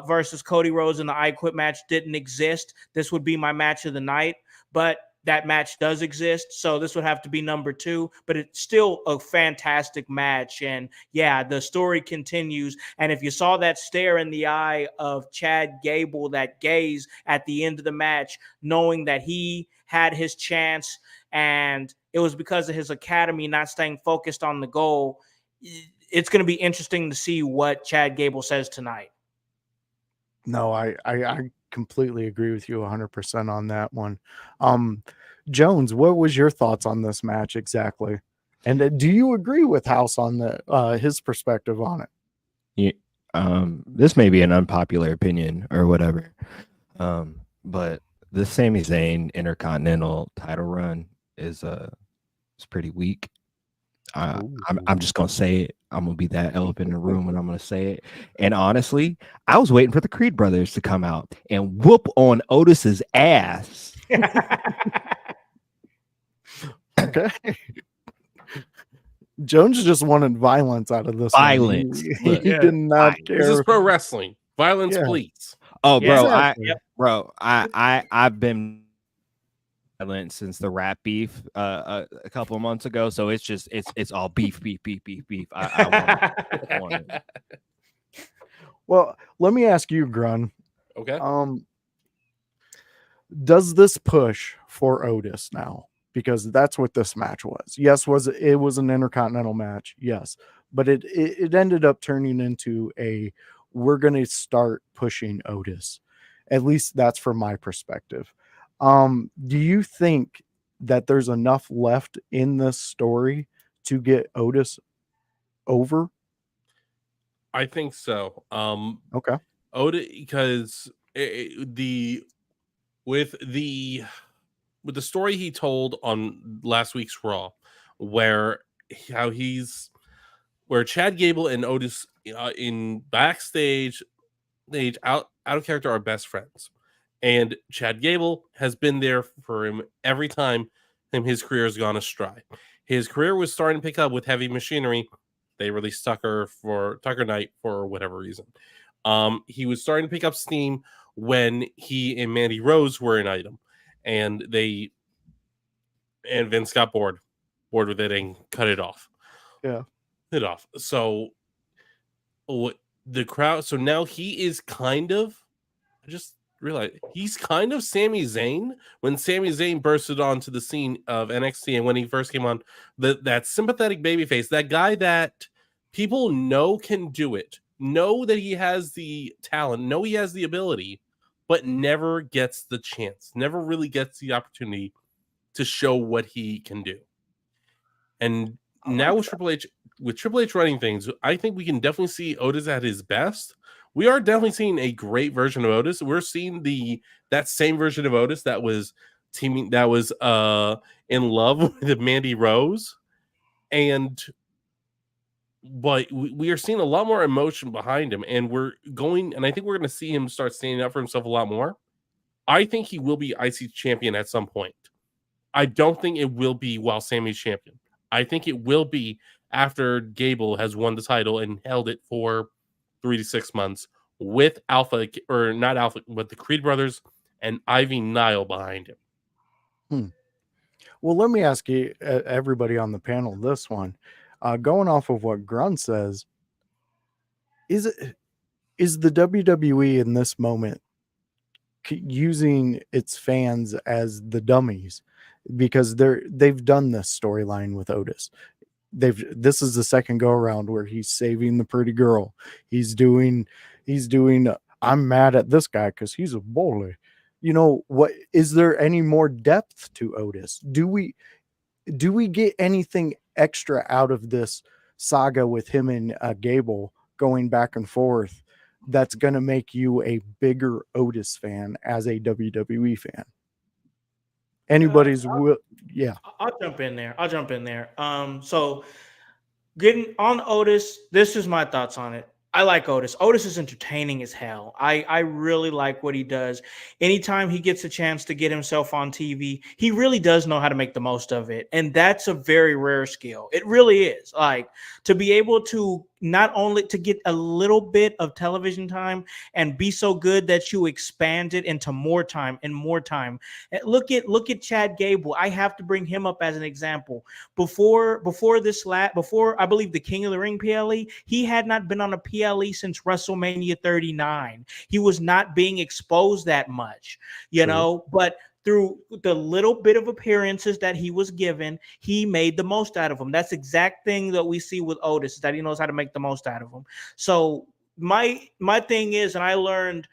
versus Cody Rhodes in the I Quit match didn't exist, this would be my match of the night. But that match does exist, so this would have to be number 2. But it's still a fantastic match. And yeah, the story continues. And if you saw that stare in the eye of Chad Gable, that gaze at the end of the match, knowing that he had his chance and it was because of his Academy not staying focused on the goal, it's going to be interesting to see what Chad Gable says tonight. No, I completely agree with you 100% on that one. Jones, what was your thoughts on this match exactly? And do you agree with House on the his perspective on it? Yeah, this may be an unpopular opinion or whatever, but the Sami Zayn Intercontinental title run is pretty weak. I'm just gonna say it. I'm gonna be that elephant in the room, and I'm gonna say it. And honestly, I was waiting for the Creed brothers to come out and whoop on Otis's ass. Okay. Jones just wanted violence out of this. Violence. He did not care. This is pro wrestling. Violence, please. Oh, bro, Exactly. I've been violent since the rap beef a couple of months ago, so it's all beef. I want it. Well, let me ask you, Grun. Okay. Does this push for Otis now? Because that's what this match was. Yes, it was an Intercontinental match, yes, but it ended up turning into we're going to start pushing Otis. At least that's from my perspective. Do you think that there's enough left in this story to get Otis over? I think so. Okay. Otis, because with the story he told on last week's Raw, where Chad Gable and Otis in backstage, out of character, are best friends, and Chad Gable has been there for him every time his career has gone astray. His career was starting to pick up with Heavy Machinery. They released Tucker Knight for whatever reason. He was starting to pick up steam when he and Mandy Rose were an item, and Vince got bored with it and cut it off. Yeah. It off. So the crowd, so now he is kind of, I just realized, he's kind of Sami Zayn when Sami Zayn bursted onto the scene of NXT, and when he first came on, that sympathetic babyface, that guy that people know can do it, know that he has the talent, know he has the ability, but never gets the chance, never really gets the opportunity to show what he can do. And now with Triple H running things, I think we can definitely see Otis at his best. We are definitely seeing a great version of Otis. We're seeing that same version of Otis that was in love with Mandy Rose, but we are seeing a lot more emotion behind him, and I think we're going to see him start standing up for himself a lot more. I think he will be IC champion at some point. I don't think it will be while Sammy's champion. I think it will be after Gable has won the title and held it for 3 to 6 months with the Creed brothers and Ivy Nile behind him. Well, let me ask you, everybody on the panel, this one. Going off of what Grun says, is the WWE in this moment using its fans as the dummies, because they've done this storyline with Otis. This is the second go around where he's saving the pretty girl. He's doing I'm mad at this guy because he's a bully. What is there any more depth to Otis? Do we get anything extra out of this saga with him and Gable going back and forth that's going to make you a bigger Otis fan as a WWE fan? Anybody's will, yeah. I'll jump in there. So getting on Otis, this is my thoughts on it. I like Otis. Otis is entertaining as hell. I really like what he does. Anytime he gets a chance to get himself on TV, he really does know how to make the most of it. And that's a very rare skill. It really is. Like, to be able to not only to get a little bit of television time and be so good that you expand it into more time and more time. And look at Chad Gable. I have to bring him up as an example. Before I believe the King of the Ring PLE, he had not been on a PLE since WrestleMania 39. He was not being exposed that much, but through the little bit of appearances that he was given, he made the most out of them. That's the exact thing that we see with Otis, is that he knows how to make the most out of them. So my thing is, and I learned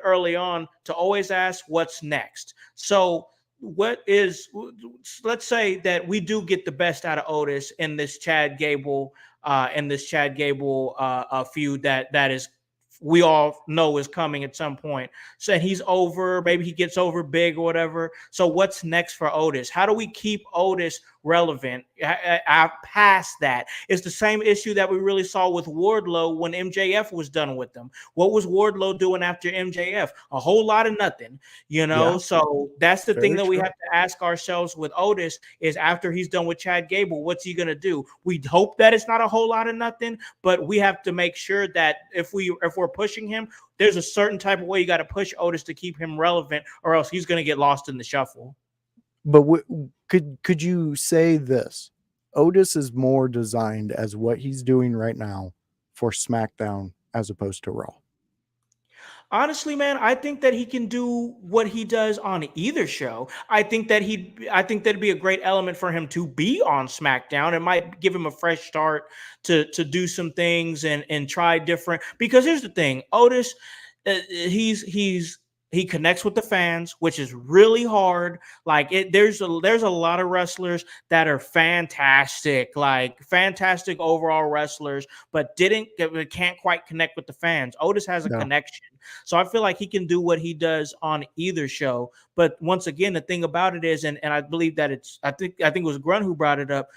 early on to always ask what's next. So let's say that we do get the best out of Otis in this Chad Gable feud that is, we all know is coming at some point. So he's over, maybe he gets over big or whatever. So what's next for Otis? How do we keep Otis relevant past that? It's the same issue that we really saw with Wardlow when MJF was done with them. What was Wardlow doing after MJF? A whole lot of nothing, Yeah. So that's the thing that we true. have to ask ourselves with Otis, is after he's done with Chad Gable, what's he going to do? We hope that it's not a whole lot of nothing, but we have to make sure that if we're pushing him, there's a certain type of way you got to push Otis to keep him relevant, or else he's going to get lost in the shuffle. But could you say this? Otis is more designed as what he's doing right now for SmackDown as opposed to Raw. Honestly, man, I think that he can do what he does on either show. I think that'd be a great element for him to be on SmackDown. It might give him a fresh start to do some things and try different. Because here's the thing, Otis, he connects with the fans, which is really hard. Like, there's a lot of wrestlers that are fantastic overall wrestlers, but can't quite connect with the fans. Otis has a connection. So I feel like he can do what he does on either show. But once again, the thing about it is, and I believe that I think it was Grun who brought it up,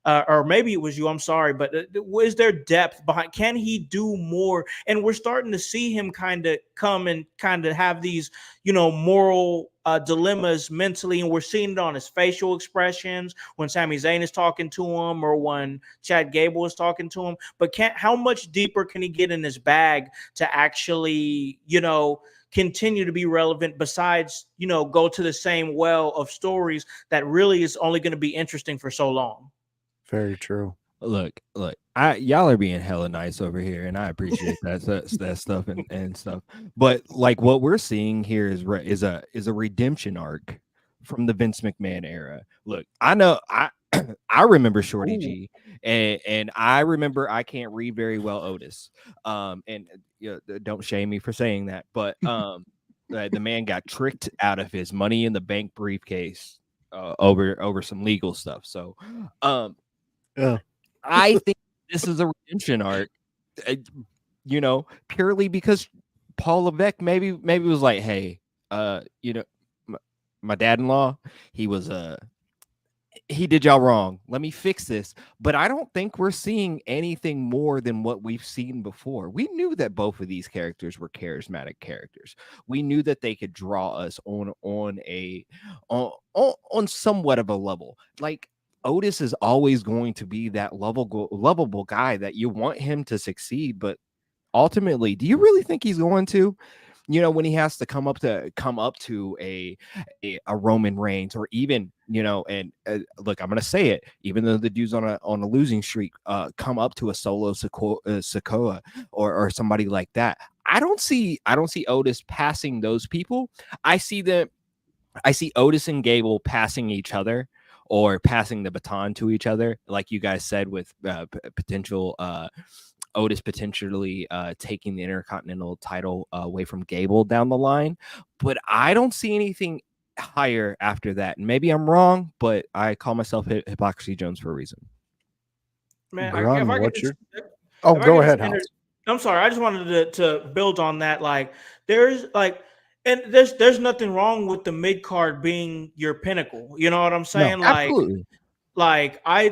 or maybe it was you, I'm sorry, but is there depth behind? Can he do more? And we're starting to see him kind of come and kind of have these, moral dilemmas mentally, and we're seeing it on his facial expressions when Sami Zayn is talking to him or when Chad Gable is talking to him. But how much deeper can he get in his bag to actually, continue to be relevant, besides, go to the same well of stories that really is only going to be interesting for so long? Very true. Look, y'all are being hella nice over here, and I appreciate that stuff and stuff. But like, what we're seeing here is a redemption arc from the Vince McMahon era. Look, I know I remember Shorty G, and I remember I can't read very well Otis. And don't shame me for saying that, but the man got tricked out of his Money in the Bank briefcase over some legal stuff. So, Yeah. I think this is a redemption arc, purely because Paul Levesque maybe was like, hey, my dad-in-law, he did y'all wrong. Let me fix this. But I don't think we're seeing anything more than what we've seen before. We knew that both of these characters were charismatic characters. We knew that they could draw us on somewhat of a level. Like, Otis is always going to be that lovable guy that you want him to succeed, but ultimately, do you really think he's going to? When he has to come up to a Roman Reigns, or even, and look, I'm gonna say it, even though the dude's on a losing streak, come up to a Solo Sikoa or somebody like that. I don't see Otis passing those people. I see Otis and Gable passing each other or passing the baton to each other, like you guys said, with potential Otis potentially taking the Intercontinental title away from Gable down the line. But I don't see anything higher after that. And maybe I'm wrong, but I call myself Hypocrisy Jones for a reason. Man, Grun, if I could what's just, your? Oh, if I go could ahead, just House. I'm sorry. I just wanted to build on that. Like, there's like, and there's nothing wrong with the mid card being your pinnacle. You know what I'm No, saying? Absolutely. Like I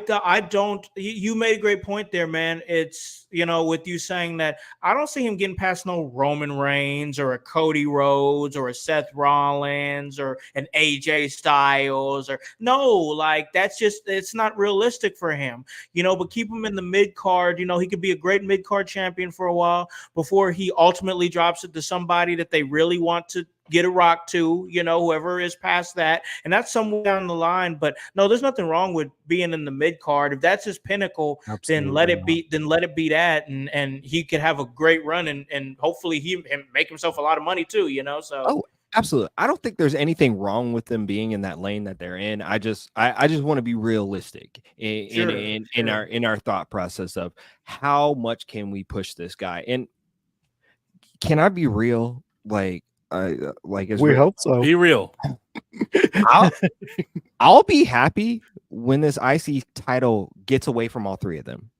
don't. You made a great point there, man. It's, with you saying that, I don't see him getting past no Roman Reigns or a Cody Rhodes or a Seth Rollins or an AJ Styles, or no, like it's not realistic for him. But keep him in the mid card. He could be a great mid card champion for a while before he ultimately drops it to somebody that they really want to get a rock to, whoever is past that. And that's somewhere down the line. But no, there's nothing wrong with being in the mid card. If that's his pinnacle, then let it be that. And he could have a great run, and hopefully he make himself a lot of money too, so. Oh, absolutely. I don't think there's anything wrong with them being in that lane that they're in. I just want to be realistic in our thought process of how much can we push this guy. And can I be real? Like, we hope so. Be real. I'll be happy when this IC title gets away from all three of them,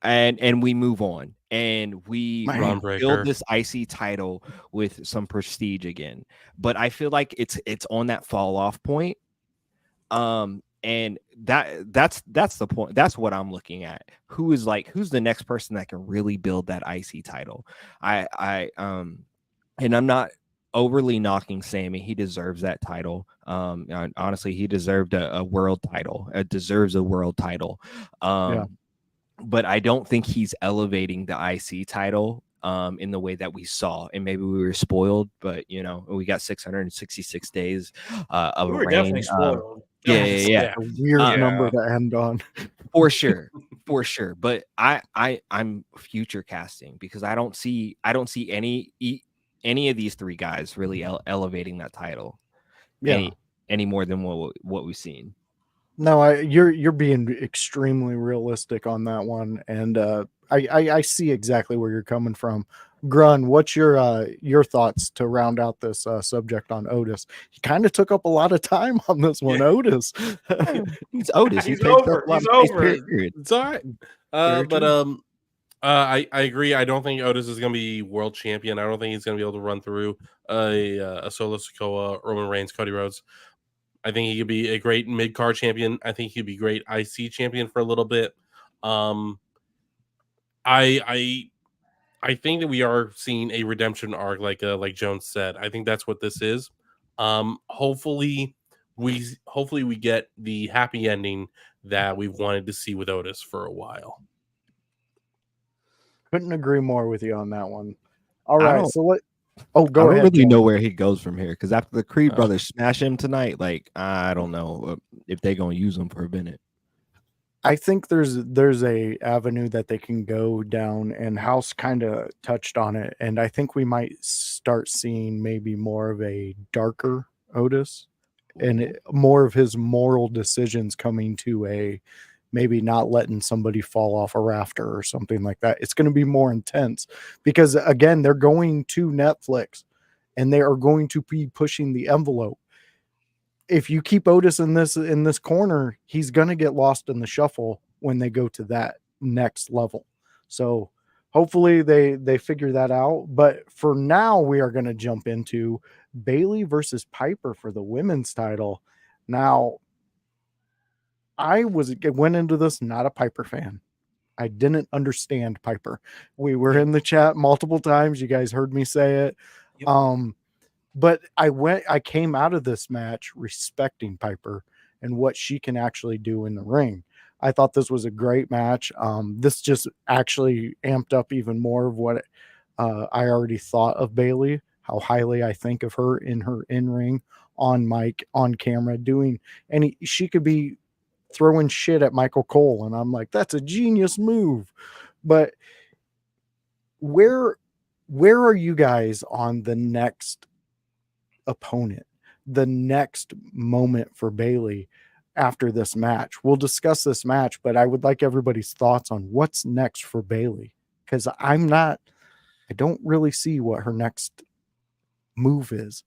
and we move on and we build this IC title with some prestige again. But I feel like it's on that fall off point. And that's the point. That's what I'm looking at. Who's the next person that can really build that IC title? And I'm not overly knocking Sammy. He deserves that title. Honestly, he deserved a world title. Deserves a world title. But I don't think he's elevating the IC title in the way that we saw. And maybe we were spoiled, but we got 666 days of we were reign. definitely spoiled. Yeah. A weird number to end on. For sure. But I'm future casting because I don't see any of these three guys really elevating that title any more than what we've seen. No, you're being extremely realistic on that one, and I see exactly where you're coming from. Grun, what's your thoughts to round out this subject on Otis? He kind of took up a lot of time on this one. Otis. He's Otis. He's over. He's over. It's all right. I agree. I don't think Otis is going to be world champion. I don't think he's going to be able to run through a Solo Sikoa, Roman Reigns, Cody Rhodes. I think he could be a great mid-card champion. I think he'd be great IC champion for a little bit. I think that we are seeing a redemption arc, like Jones said. I think that's what this is. Hopefully we get the happy ending that we've wanted to see with Otis for a while. Couldn't agree more with you on that one. All right, so what? Oh, go ahead. I don't really know where he goes from here because after the Creed brothers smash him tonight, like I don't know if they're gonna use him for a minute. I think there's a avenue that they can go down, and House kind of touched on it, and I think we might start seeing maybe more of a darker Otis and more of his moral decisions coming to a maybe not letting somebody fall off a rafter or something like that. It's going to be more intense because, again, they're going to Netflix and they are going to be pushing the envelope. If you keep Otis in this corner, he's going to get lost in the shuffle when they go to that next level. So hopefully they figure that out. But for now, we are going to jump into Bayley versus Piper for the women's title. Now, I went into this not a Piper fan. I didn't understand Piper. We were in the chat multiple times. You guys heard me say it. Yep. But I came out of this match respecting Piper and what she can actually do in the ring. I thought this was a great match. This just actually amped up even more of what I already thought of Bayley, how highly I think of her in-ring, on mic, on camera, she could be throwing shit at Michael Cole, and I'm like, that's a genius move. But where where are you guys on the next opponent, the next moment for Bailey after this match? We'll discuss this match, but I would like everybody's thoughts on what's next for Bailey, because I don't really see what her next move is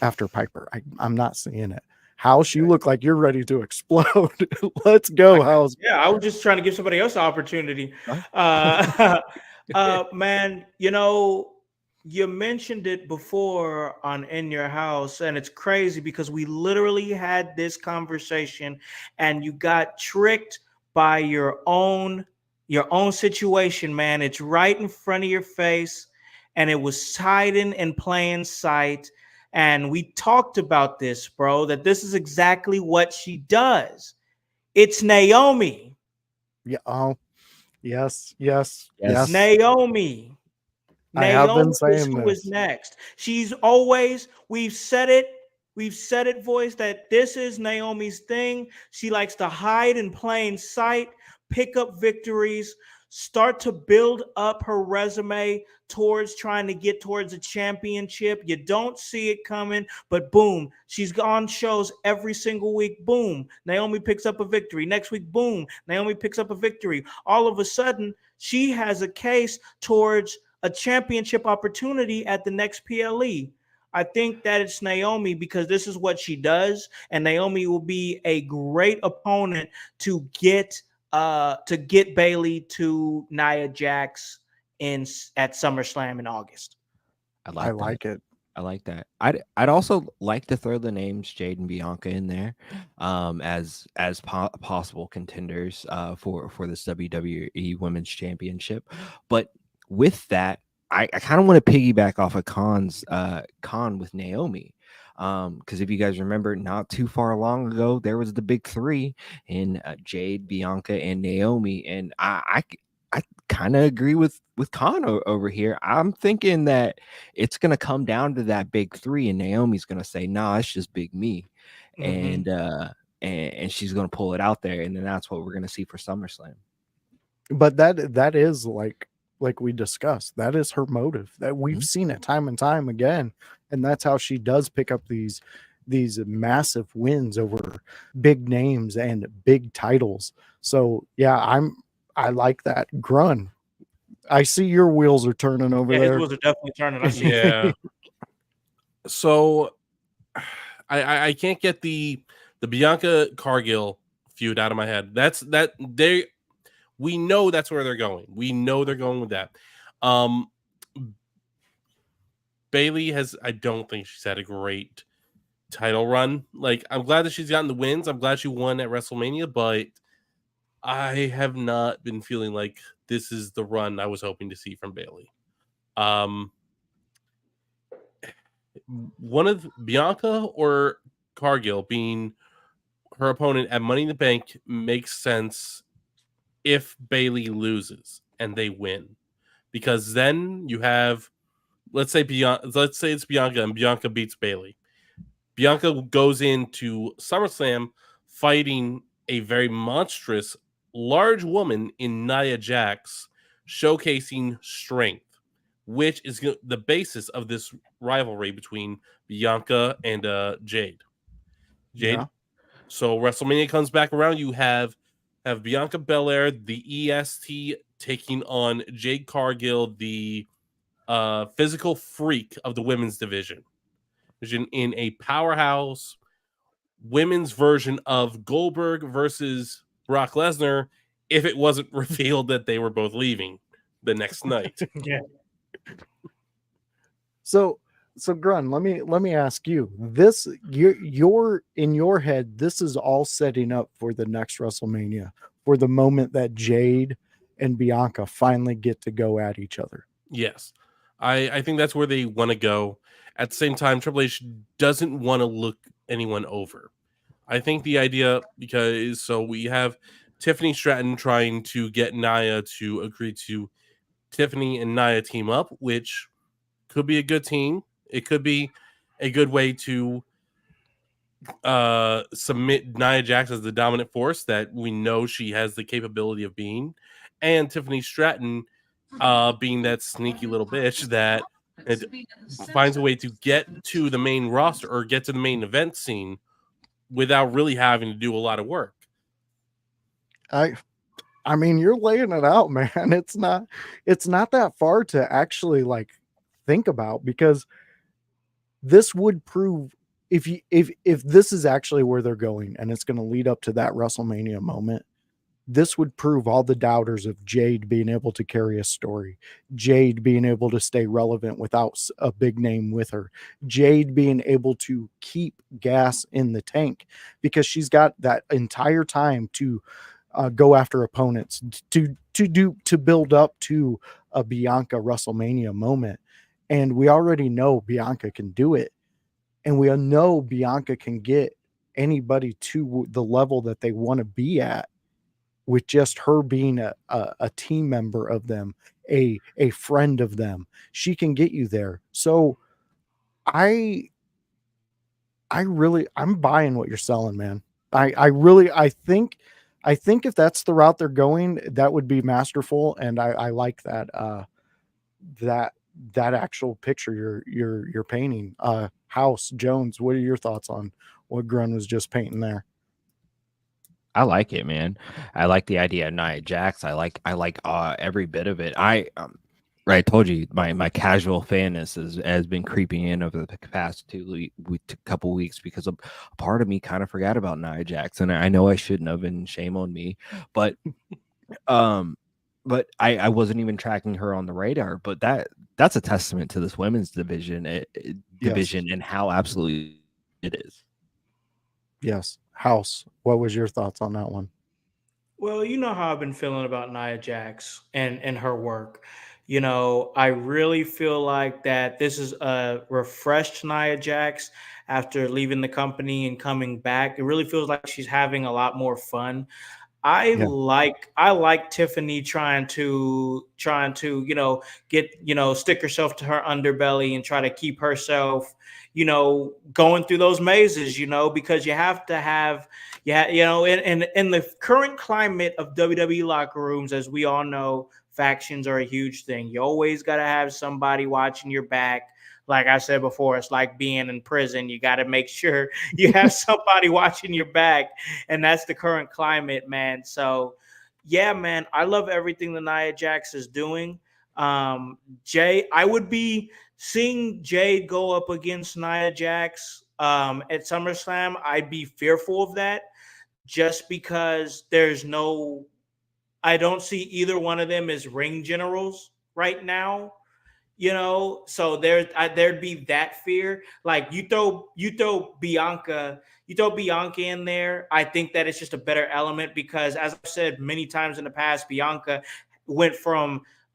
after Piper. I'm not seeing it. House, you look like you're ready to explode. Let's go, House. Yeah, I was just trying to give somebody else an opportunity. Man, you mentioned it before on In Your House, and it's crazy because we literally had this conversation, and you got tricked by your own situation, man. It's right in front of your face, and it was hiding in plain sight. And we talked about this, bro, that this is exactly what she does. It's Naomi. Yeah. Oh, yes. Naomi. I have been Naomi is saying who is this. next. We've said it, voice, that this is Naomi's thing. She likes to hide in plain sight, pick up victories, start to build up her resume towards trying to get towards a championship. You don't see it coming, but boom, she's on shows every single week. Boom, Naomi picks up a victory. Next week, boom, Naomi picks up a victory. All of a sudden, she has a case towards a championship opportunity at the next PLE. I think that it's Naomi because this is what she does, and Naomi will be a great opponent to get Bailey to Nia Jax at SummerSlam in August. I like it. I like that. I'd also like to throw the names Jade and Bianca in there, as possible contenders for this WWE Women's Championship. But with that, I kind of want to piggyback off of Khan with Naomi. Because if you guys remember, not too far long ago, there was the big three in Jade, Bianca, and Naomi, and I kind of agree with Khan over here. I'm thinking that it's gonna come down to that big three, and Naomi's gonna say, "Nah, it's just big me," and she's gonna pull it out there, and then that's what we're gonna see for SummerSlam. But that is like we discussed, that is her motive. That we've seen it time and time again, and that's how she does pick up these massive wins over big names and big titles. So yeah, I like that. Grun, I see your wheels are turning over Yeah, there. his wheels are definitely turning. I see. Yeah. So I can't get the Bianca Cargill feud out of my head. We know that's where they're going. We know they're going with that. Bailey I don't think she's had a great title run. Like, I'm glad that she's gotten the wins. I'm glad she won at WrestleMania, but I have not been feeling like this is the run I was hoping to see from Bailey. One of Bianca or Cargill being her opponent at Money in the Bank makes sense if Bailey loses and they win, because then you have, let's say it's Bianca and Bianca beats Bailey. Bianca goes into SummerSlam fighting a very monstrous, large woman in Nia Jax, showcasing strength, which is the basis of this rivalry between Bianca and Jade. Yeah. So WrestleMania comes back around. You have Bianca Belair, the EST, taking on Jade Cargill, the physical freak of the women's division, in a powerhouse women's version of Goldberg versus Brock Lesnar, if it wasn't revealed that they were both leaving the next night. Yeah. So Grun, let me ask you this. You're in your head, this is all setting up for the next WrestleMania, for the moment that Jade and Bianca finally get to go at each other. Yes. I think that's where they want to go. At the same time, Triple H doesn't want to look anyone over. I think the idea, because so we have Tiffany Stratton trying to get Nia to agree to Tiffany and Nia team up, which could be a good team. It could be a good way to submit Nia Jax as the dominant force that we know she has the capability of being. And Tiffany Stratton being that sneaky little bitch that it finds a way to get to the main roster or get to the main event scene without really having to do a lot of work. I mean, you're laying it out, man. It's not that far to actually like think about, because this would prove, if this is actually where they're going and it's going to lead up to that WrestleMania moment, this would prove all the doubters of Jade being able to carry a story, Jade being able to stay relevant without a big name with her, Jade being able to keep gas in the tank, because she's got that entire time to go after opponents, to build up to a Bianca WrestleMania moment. And we already know Bianca can do it. And we know Bianca can get anybody to the level that they want to be at with just her being a team member of them, a friend of them. She can get you there. So I'm buying what you're selling, man. I think if that's the route they're going, that would be masterful. And I like that, that actual picture you're painting. House Jones, what are your thoughts on what Grun was just painting there? I like it, man. I like the idea of Nia Jax. I like every bit of it. I told you my casual fanness has been creeping in over the past couple weeks, because a part of me kind of forgot about Nia Jax, and I know I shouldn't have, and shame on me. But I wasn't even tracking her on the radar. But that's a testament to this women's division and how absolutely it is. Yes. House, what was your thoughts on that one? Well, you know how I've been feeling about Nia Jax and her work. I really feel like that this is a refreshed Nia Jax after leaving the company and coming back. It really feels like she's having a lot more fun. Yeah. I like Tiffany trying to get stick herself to her underbelly and try to keep herself going through those mazes, because you have to have, yeah, in the current climate of WWE locker rooms, as we all know, factions are a huge thing. You always got to have somebody watching your back. Like I said before, it's like being in prison. You got to make sure you have somebody watching your back, and that's the current climate, man. So, yeah, man, I love everything that Nia Jax is doing. I would be seeing Jade go up against Nia Jax at SummerSlam. I'd be fearful of that, just because I don't see either one of them as ring generals right now. So there'd be that fear. Like you throw Bianca in there. I think that it's just a better element, because, as I've said many times in the past,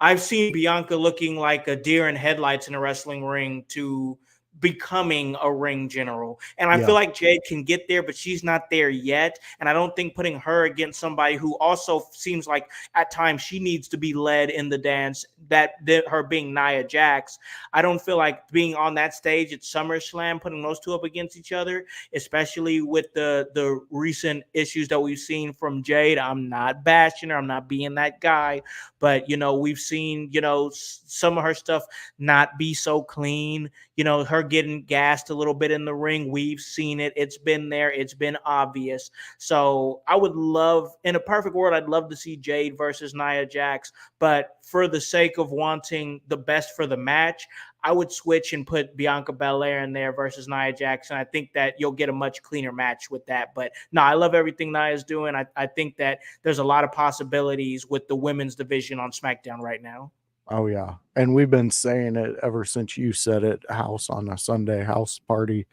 I've seen Bianca looking like a deer in headlights in a wrestling ring to becoming a ring general. And I feel like Jade can get there, but she's not there yet. And I don't think putting her against somebody who also seems like at times she needs to be led in the dance, that her being Nia Jax, I don't feel like being on that stage at SummerSlam, putting those two up against each other, especially with the recent issues that we've seen from Jade. I'm not bashing her. I'm not being that guy. But, we've seen, some of her stuff not be so clean, her getting gassed a little bit in the ring. We've seen it. It's been there. It's been obvious. So I would love, in a perfect world, I'd love to see Jade versus Nia Jax. But for the sake of wanting the best for the match, I would switch and put Bianca Belair in there versus Nia Jax. I think that you'll get a much cleaner match with that. But no, I love everything Nia's doing. I think that there's a lot of possibilities with the women's division on SmackDown right now. Oh yeah. And we've been saying it ever since you said it, House, on a Sunday house party.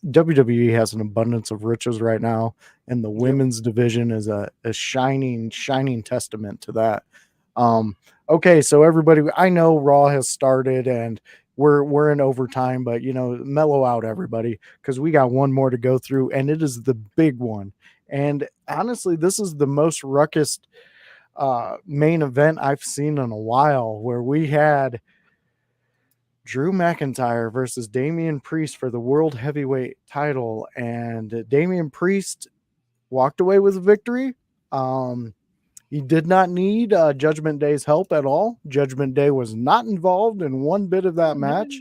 WWE has an abundance of riches right now, and the women's division is a shining testament to that. Okay, so everybody, I know Raw has started and we're in overtime, but mellow out, everybody, because we got one more to go through, and it is the big one. And honestly, this is the most ruckus main event I've seen in a while, where we had Drew McIntyre versus Damian Priest for the World Heavyweight title, and Damian Priest walked away with a victory. He did not need Judgment Day's help at all. Judgment Day was not involved in one bit of that match.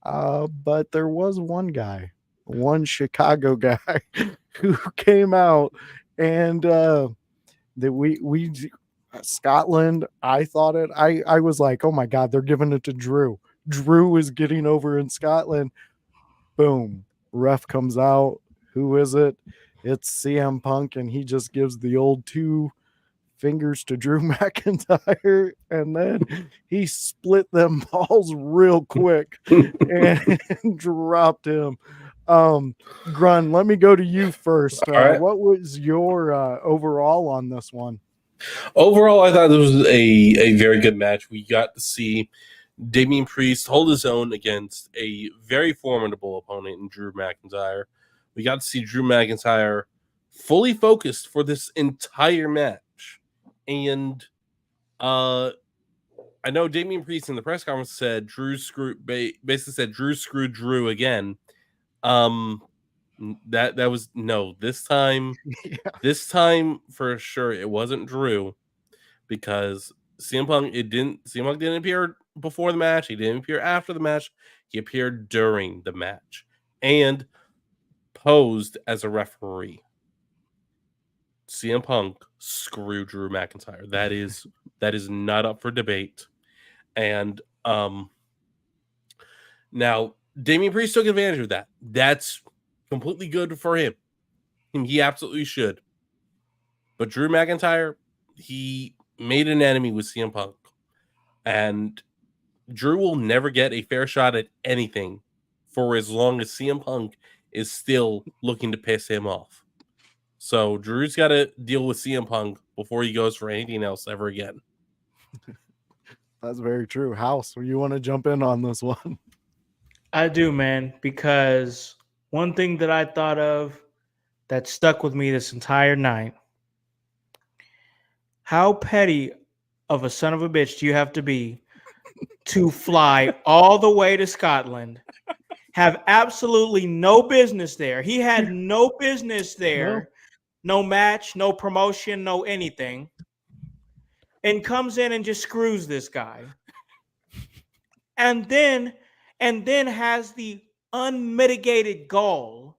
But there was one guy, one Chicago guy who came out and that we Scotland, I thought it. I was like, oh my God, they're giving it to Drew. Drew is getting over in Scotland. Boom. Ref comes out. Who is it? It's CM Punk, and he just gives the old 2 fingers to Drew McIntyre, and then he split them balls real quick and dropped him. Grun, let me go to you first. Right. What was your overall on this one? Overall, I thought this was a very good match. We got to see Damian Priest hold his own against a very formidable opponent in Drew McIntyre. We got to see Drew McIntyre fully focused for this entire match. And I know Damian Priest in the press conference said basically said Drew screwed Drew again. That was no, this time this time for sure it wasn't Drew, because CM Punk didn't appear before the match, he didn't appear after the match, he appeared during the match and posed as a referee. CM Punk screwed Drew McIntyre. That is not up for debate. And now Damian Priest took advantage of that. That's completely good for him. He absolutely should. But Drew McIntyre, he made an enemy with CM Punk. And Drew will never get a fair shot at anything for as long as CM Punk is still looking to piss him off. So Drew's got to deal with CM Punk before he goes for anything else ever again. That's very true. House, you want to jump in on this one? I do, man, because one thing that I thought of that stuck with me this entire night: how petty of a son of a bitch do you have to be to fly all the way to Scotland, have absolutely no business there? He had no business there, no match, no promotion, no anything, and comes in and just screws this guy. And then has the unmitigated gall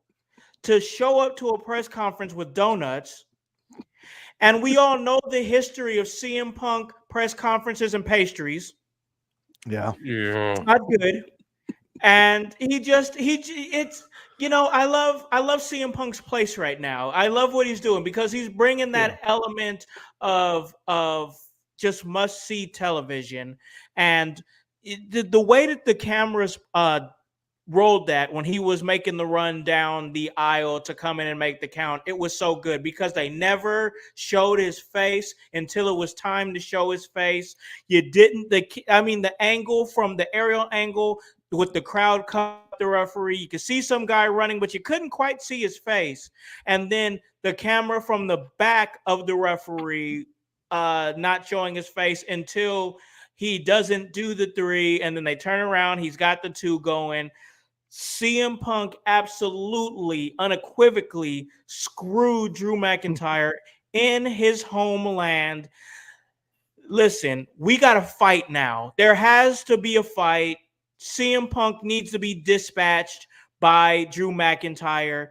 to show up to a press conference with donuts. And we all know the history of CM Punk press conferences and pastries. Yeah. Not good. And it's, I love CM Punk's place right now. I love what he's doing because he's bringing that element of just must-see television. And the way that the cameras rolled that when he was making the run down the aisle to come in and make the count, it was so good because they never showed his face until it was time to show his face. The angle from the aerial angle with the crowd cut the referee, you could see some guy running, but you couldn't quite see his face. And then the camera from the back of the referee not showing his face until he doesn't do the 3, and then they turn around, he's got the 2 going. CM Punk absolutely, unequivocally screwed Drew McIntyre in his homeland. Listen, we got to fight now. There has to be a fight. CM Punk needs to be dispatched by Drew McIntyre.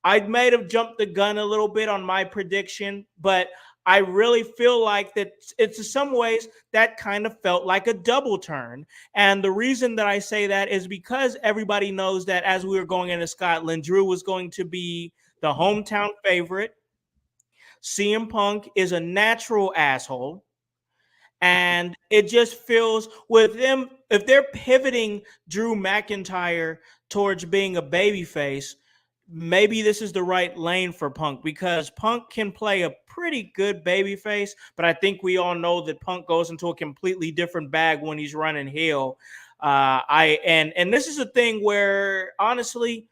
I might have jumped the gun a little bit on my prediction, but I really feel like that it's in some ways that kind of felt like a double turn. And the reason that I say that is because everybody knows that as we were going into Scotland, Drew was going to be the hometown favorite. CM Punk is a natural asshole. And it just feels with them, if they're pivoting Drew McIntyre towards being a babyface, maybe this is the right lane for Punk, because Punk can play a pretty good babyface, but I think we all know that Punk goes into a completely different bag when he's running heel. And this is a thing where honestly,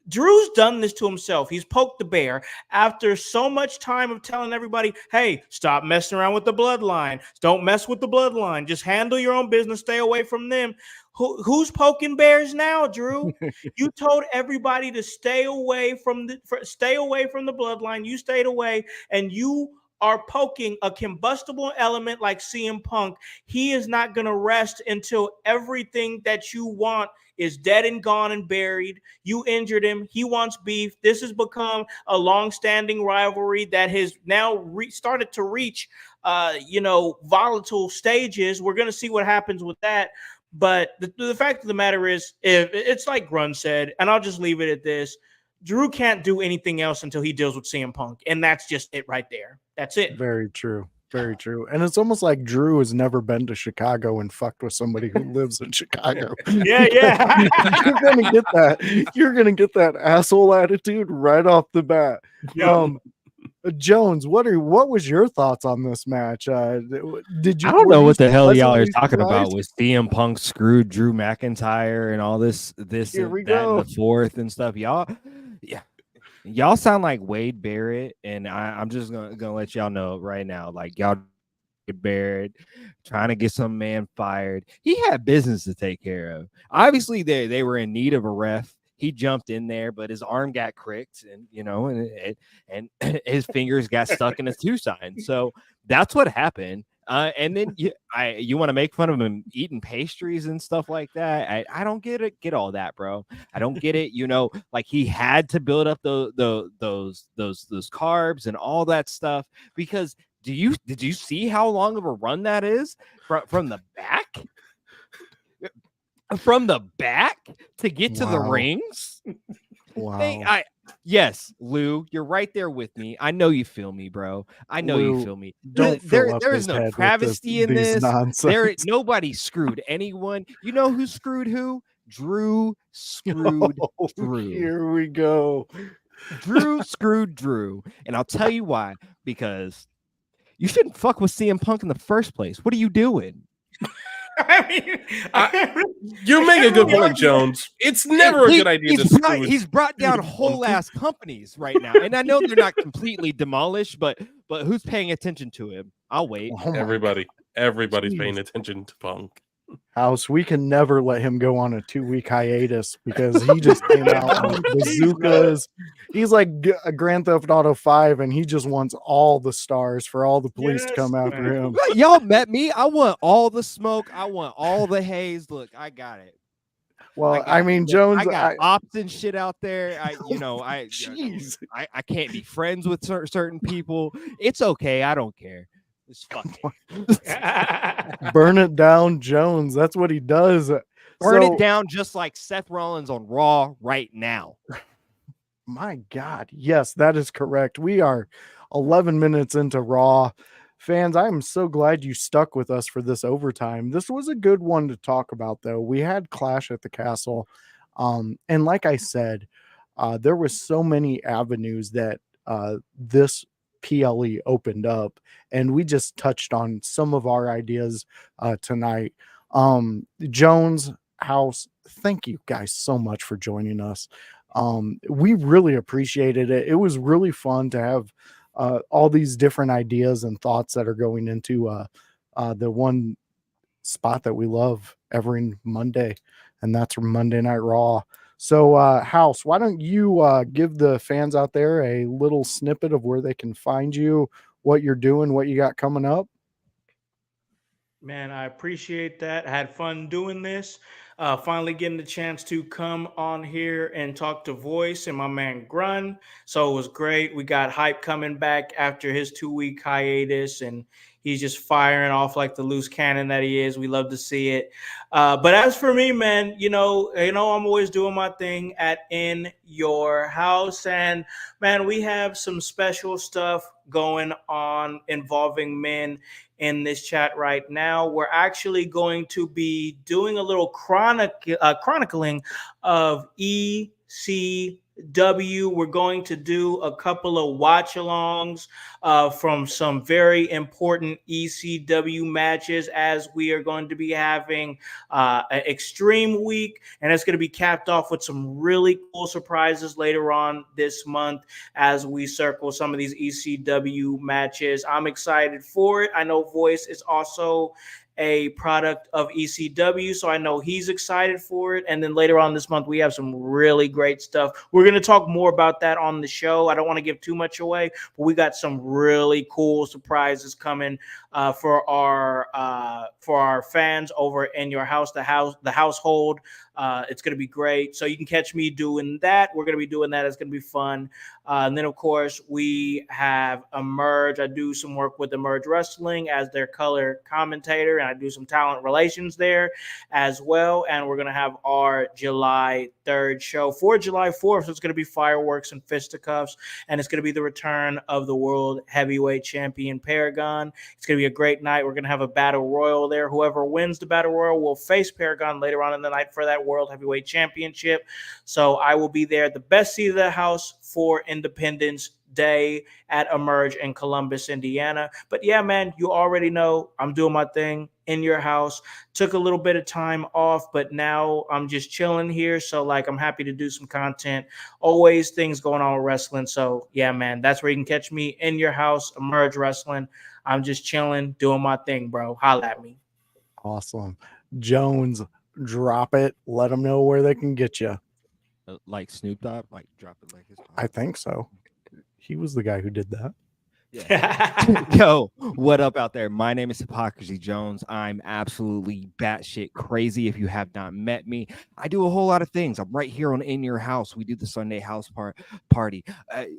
Drew's done this to himself. He's poked the bear after so much time of telling everybody, hey, stop messing around with the bloodline. Don't mess with the bloodline. Just handle your own business. Stay away from them. Who's poking bears now, Drew? You told everybody to stay away from the bloodline. You stayed away, and you are poking a combustible element like CM Punk, he is not going to rest until everything that you want is dead and gone and buried. You injured him. He wants beef. This has become a long-standing rivalry that has now started to reach, volatile stages. We're going to see what happens with that. But the fact of the matter is, if it's like Grun said, and I'll just leave it at this, Drew can't do anything else until he deals with CM Punk. And that's just it right there. That's it. Very true. Very true. And it's almost like Drew has never been to Chicago and fucked with somebody who lives in Chicago. Yeah. You're gonna get that. You're gonna get that asshole attitude right off the bat. Yeah. Jones, what was your thoughts on this match? Did you? I don't know what the hell y'all are pleasantly talking about surprised? with CM Punk screwed Drew McIntyre and all this Here we and that go. and the fourth and stuff. Y'all sound like Wade Barrett, and I'm just gonna let y'all know right now, like y'all Barrett trying to get some man fired. He had business to take care of. Obviously, they were in need of a ref. He jumped in there, but his arm got cricked, and his fingers got stuck in his 2 sign. So that's what happened. And then you want to make fun of him eating pastries and stuff like that. I don't get all that, bro. I don't get it. Like he had to build up those carbs and all that stuff because did you see how long of a run that is from the back? From the back to get to the rings? Wow. Yes, Lou, you're right there with me. I know you feel me, bro. I know Lou, you feel me. Don't There is no travesty in this. Nonsense. Nobody screwed anyone. You know who screwed who? Drew screwed Drew. Here we go. Drew screwed Drew. And I'll tell you why. Because you shouldn't fuck with CM Punk in the first place. What are you doing? You make a good point, Jones. It's never a good idea to screw. He's brought down whole ass companies right now, and I know they're not completely demolished, but who's paying attention to him? I'll wait. Everybody's paying attention to Punk. House, we can never let him go on a 2-week hiatus because he just came out with bazookas. He's like a Grand Theft Auto 5, and he just wants all the stars for all the police to come after him. Y'all met me. I want all the smoke. I want all the haze. Look, I got it. Well, I mean, Jones, I got ops and shit out there. Jeez. I can't be friends with certain people. It's okay. I don't care. It's fucking burn it down, Jones. That's what he does. Burn it down just like Seth Rollins on Raw right now. My God. Yes, that is correct. We are 11 minutes into Raw. Fans, I'm so glad you stuck with us for this overtime. This was a good one to talk about, though. We had Clash at the Castle. And like I said, there was so many avenues that this PLE opened up, and we just touched on some of our ideas tonight. Jones, House, thank you guys so much for joining us. We really appreciated it. It was really fun to have all these different ideas and thoughts that are going into the one spot that we love every Monday, and that's Monday Night Raw. So, House, why don't you give the fans out there a little snippet of where they can find you, what you're doing, what you got coming up? Man, I appreciate that. I had fun doing this. Finally getting the chance to come on here and talk to Voice and my man Grun. So it was great. We got Hype coming back after his 2-week hiatus, and he's just firing off like the loose cannon that he is. We love to see it. But as for me, man, I'm always doing my thing at In Your House. And man, we have some special stuff going on involving men in this chat right now. We're actually going to be doing a little chronicling of ECW. We're going to do a couple of watch-alongs from some very important ECW matches, as we are going to be having an Extreme Week, and it's going to be capped off with some really cool surprises later on this month as we circle some of these ECW matches. I'm excited for it. I know Voice is also, a product of ECW, so I know he's excited for it. And then later on this month, we have some really great stuff. We're going to talk more about that on the show. I don't want to give too much away, but we got some really cool surprises coming for our fans over in your house, the household. It's going to be great. So you can catch me doing that. We're going to be doing that. It's going to be fun. And then, of course, we have Emerge. I do some work with Emerge Wrestling as their color commentator, and I do some talent relations there as well. And we're going to have our July 3rd show for July 4th. So it's going to be fireworks and fisticuffs, and it's going to be the return of the World Heavyweight Champion Paragon. It's going to be a great night. We're going to have a battle royal there. Whoever wins the battle royal will face Paragon later on in the night for that World Heavyweight Championship. So I will be there, the best seat of the house for Independence Day at Emerge in Columbus, Indiana. But yeah, man, you already know I'm doing my thing in your house. Took a little bit of time off, but now I'm just chilling here. So like, I'm happy to do some content. Always things going on with wrestling. So yeah, man, that's where you can catch me, in your house, Emerge Wrestling. I'm just chilling, doing my thing, bro. Holla at me. Awesome. Jones, drop it. Let them know where they can get you. Like Snoop Dogg, like drop it like his. I think so. He was the guy who did that. Yeah. Yo, what up out there? My name is Hypocrisy Jones. I'm absolutely batshit crazy. If you have not met me, I do a whole lot of things. I'm right here on In Your House. We do the Sunday house party.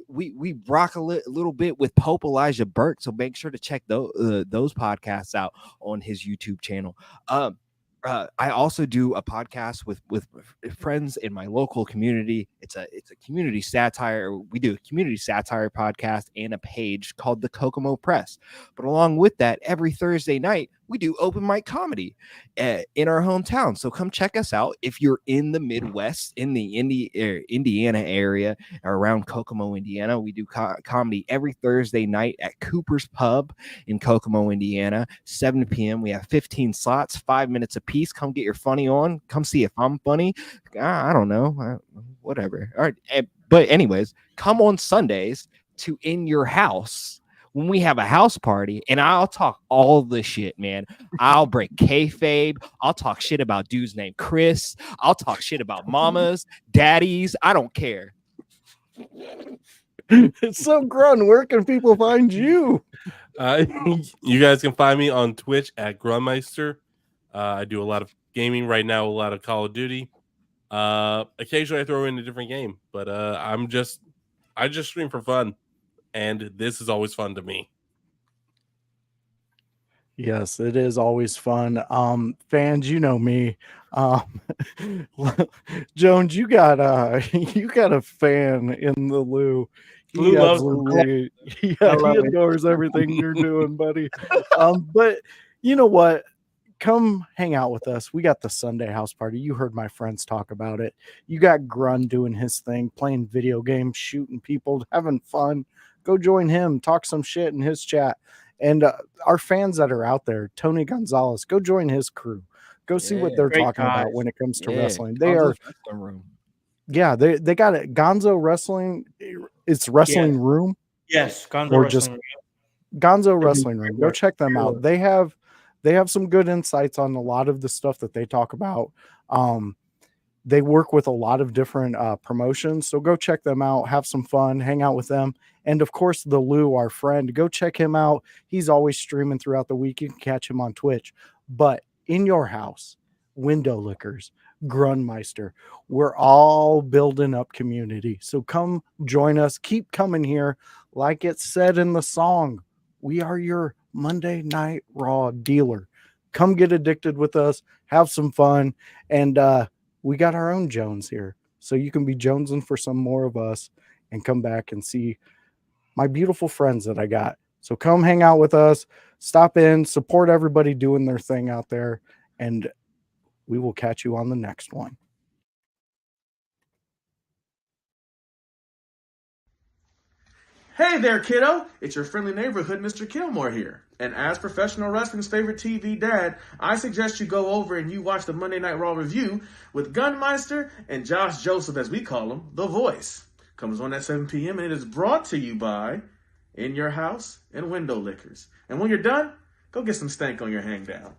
We rock a little bit with Pope Elijah Burke, so make sure to check those podcasts out on his YouTube channel. I also do a podcast with friends in my local community. It's a community satire. We do a community satire podcast and a page called the Kokomo Press. But along with that, every Thursday night, we do open mic comedy in our hometown. So come check us out. If you're in the Midwest, in the Indiana area, around Kokomo, Indiana, we do comedy every Thursday night at Cooper's Pub in Kokomo, Indiana, 7 p.m. We have 15 slots, 5 minutes apiece. Come get your funny on. Come see if I'm funny. I don't know. Whatever. All right. But anyways, come on Sundays to In Your House when we have a house party, and I'll talk all the shit, man. I'll break kayfabe. I'll talk shit about dudes named Chris. I'll talk shit about mamas, daddies. I don't care. So, Grun, where can people find you? You guys can find me on Twitch at Grunmeister. I do a lot of gaming right now, a lot of Call of Duty. Occasionally I throw in a different game, but I just stream for fun. And this is always fun to me. Yes, it is always fun. Fans, you know me. Jones, you got a fan in the Lou. He absolutely, he adores everything you're doing, buddy. But you know what? Come hang out with us. We got the Sunday house party. You heard my friends talk about it. You got Grun doing his thing, playing video games, shooting people, having fun. Go join him, talk some shit in his chat. And our fans that are out there, Tony Gonzalez, go join his crew. Go see what they're talking about when it comes to wrestling. They are, they got it. Gonzo Wrestling, it's Wrestling Room. Yes, Gonzo Wrestling Room. Gonzo Wrestling Room. Go check them out. They have some good insights on a lot of the stuff that they talk about. They work with a lot of different promotions. So go check them out, have some fun, hang out with them. And of course, the Lou, our friend, go check him out. He's always streaming throughout the week. You can catch him on Twitch. But In Your House, Window Lickers, Grunmeister, we're all building up community. So come join us. Keep coming here. Like it said in the song, we are your Monday Night Raw dealer. Come get addicted with us. Have some fun. And we got our own Jones here. So you can be jonesing for some more of us and come back and see my beautiful friends that I got. So come hang out with us. Stop in. Support everybody doing their thing out there. And we will catch you on the next one. Hey there, kiddo! It's your friendly neighborhood, Mr. Kilmore here. And as professional wrestling's favorite TV dad, I suggest you go over and you watch the Monday Night Raw review with Gunmeister and Josh Joseph, as we call him, The Voice. Comes on at 7 p.m. and it is brought to you by In Your House and Window Lickers. And when you're done, go get some stank on your hang down.